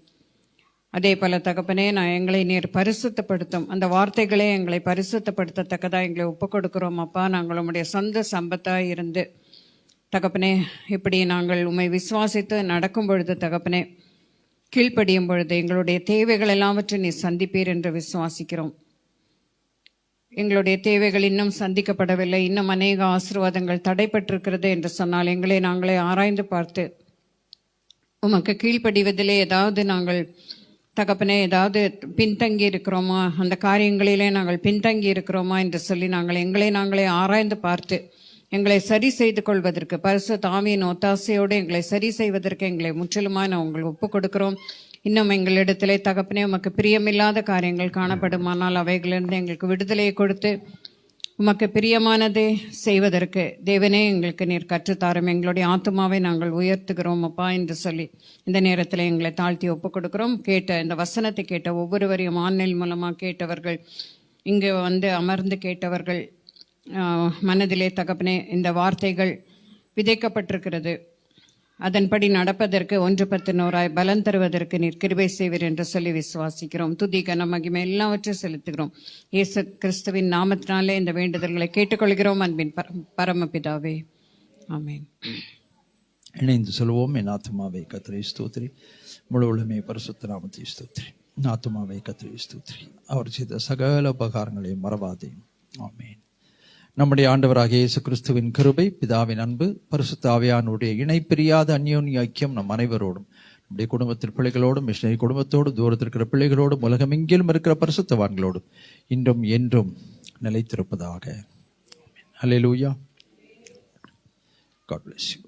அதே போல தகப்பனே, எங்களை நீர் பரிசுத்தப்படுத்தும் அந்த வார்த்தைகளே எங்களை பரிசுத்தப்படுத்தத்தக்கதா எங்களை ஒப்புக் கொடுக்கிறோம் அப்பா. நாங்கள் உம்முடைய சொந்த சம்பத்தாய் இருந்து தகப்பனே, இப்படி நாங்கள் உம்மை விசுவாசித்து நடக்கும் பொழுது தகப்பனே, கீழ்ப்படியும் பொழுது எங்களுடைய தேவைகள் எல்லாவற்றையும் நீ சந்திப்பீர் என்று விசுவாசிக்கிறோம். எங்களுடைய தேவைகள் இன்னும் சந்திக்கப்படவில்லை, இன்னும் அநேக ஆசீர்வாதங்கள் தடைப்பட்டிருக்கிறது என்று சொன்னால் எங்களை நாங்களே ஆராய்ந்து பார்த்து உமக்கு கீழ்ப்படிவதிலே ஏதாவது நாங்கள் தகப்பனே ஏதாவது பின்தங்கி இருக்கிறோமா, அந்த காரியங்களிலே நாங்கள் பின்தங்கி இருக்கிறோமா என்று சொல்லி எங்களை நாங்களே ஆராய்ந்து பார்த்து எங்களை சரி செய்து கொள்வதற்கு, பரிசுத்த ஆவியின் ஒத்தாசையோடு எங்களை சரி செய்வதற்கு எங்களை முற்றிலுமாய் நான் உங்களுக்கு ஒப்புக் கொடுக்கிறோம். இன்னும் எங்களிடத்திலே தகப்பனே உமக்கு பிரியமில்லாத காரியங்கள் காணப்படுமானால் அவைகளிலிருந்து எங்களுக்கு விடுதலையை கொடுத்து உமக்கு பிரியமானதை செய்வதற்கு தேவனே எங்களுக்கு நீர் கற்றுத்தாரும். எங்களுடைய ஆத்துமாவை நாங்கள் உயர்த்துகிறோம் அப்பா என்று சொல்லி இந்த நேரத்தில் எங்களை தாழ்த்தி ஒப்புக் கொடுக்கிறோம். இந்த வசனத்தை கேட்ட ஒவ்வொருவரையும் ஆன்லைன் மூலமாக கேட்டவர்கள், இங்கே வந்து அமர்ந்து கேட்டவர்கள் மனதிலே தகப்பனே இந்த வார்த்தைகள் விதைக்கப்பட்டிருக்கிறது, அதன்படி நடப்பதற்கு 1 10 100 பலன் தருவதற்கு நீர் கிருபை செய்வீர் என்று சொல்லி விசுவாசிக்கிறோம். துதி கன மகிமை எல்லாவற்றையும் செலுத்துகிறோம். இயேசு கிறிஸ்துவின் நாமத்தினாலே இந்த வேண்டுதல்களை கேட்டுக்கொள்கிறோம் அன்பின் பரமபிதாவே, ஆமென்.
இணைந்து சொல்வோம். என் ஆத்துமாவை கர்த்தரை ஸ்தோத்திரி, முழு உலகமே பரிசுத்த நாமத்தை ஸ்தோத்திரி. என் ஆத்துமாவை கர்த்தரை ஸ்தோத்திரி, அவர் செய்த சகல உபகாரங்களையும் மறவாதே. ஆமென். நம்முடைய ஆண்டவராகிய இயேசு கிறிஸ்துவின் கிருபை, பிதாவின் அன்பு, பரிசுத்த ஆவியானுடைய இணை பிரியாத அந்யோன்ய ஐக்கியம் நம் அனைவரோடும், நம்முடைய குடும்பத்தின் பிள்ளைகளோடும், மிஷனரி குடும்பத்தோடு, தூரத்தில் இருக்கிற பிள்ளைகளோடும், உலகமெங்கிலும் இருக்கிற பரிசுத்தவான்களோடும் இன்றும் என்றும் நிலைத்திருப்பதாக. அல்லேலூயா. God bless you.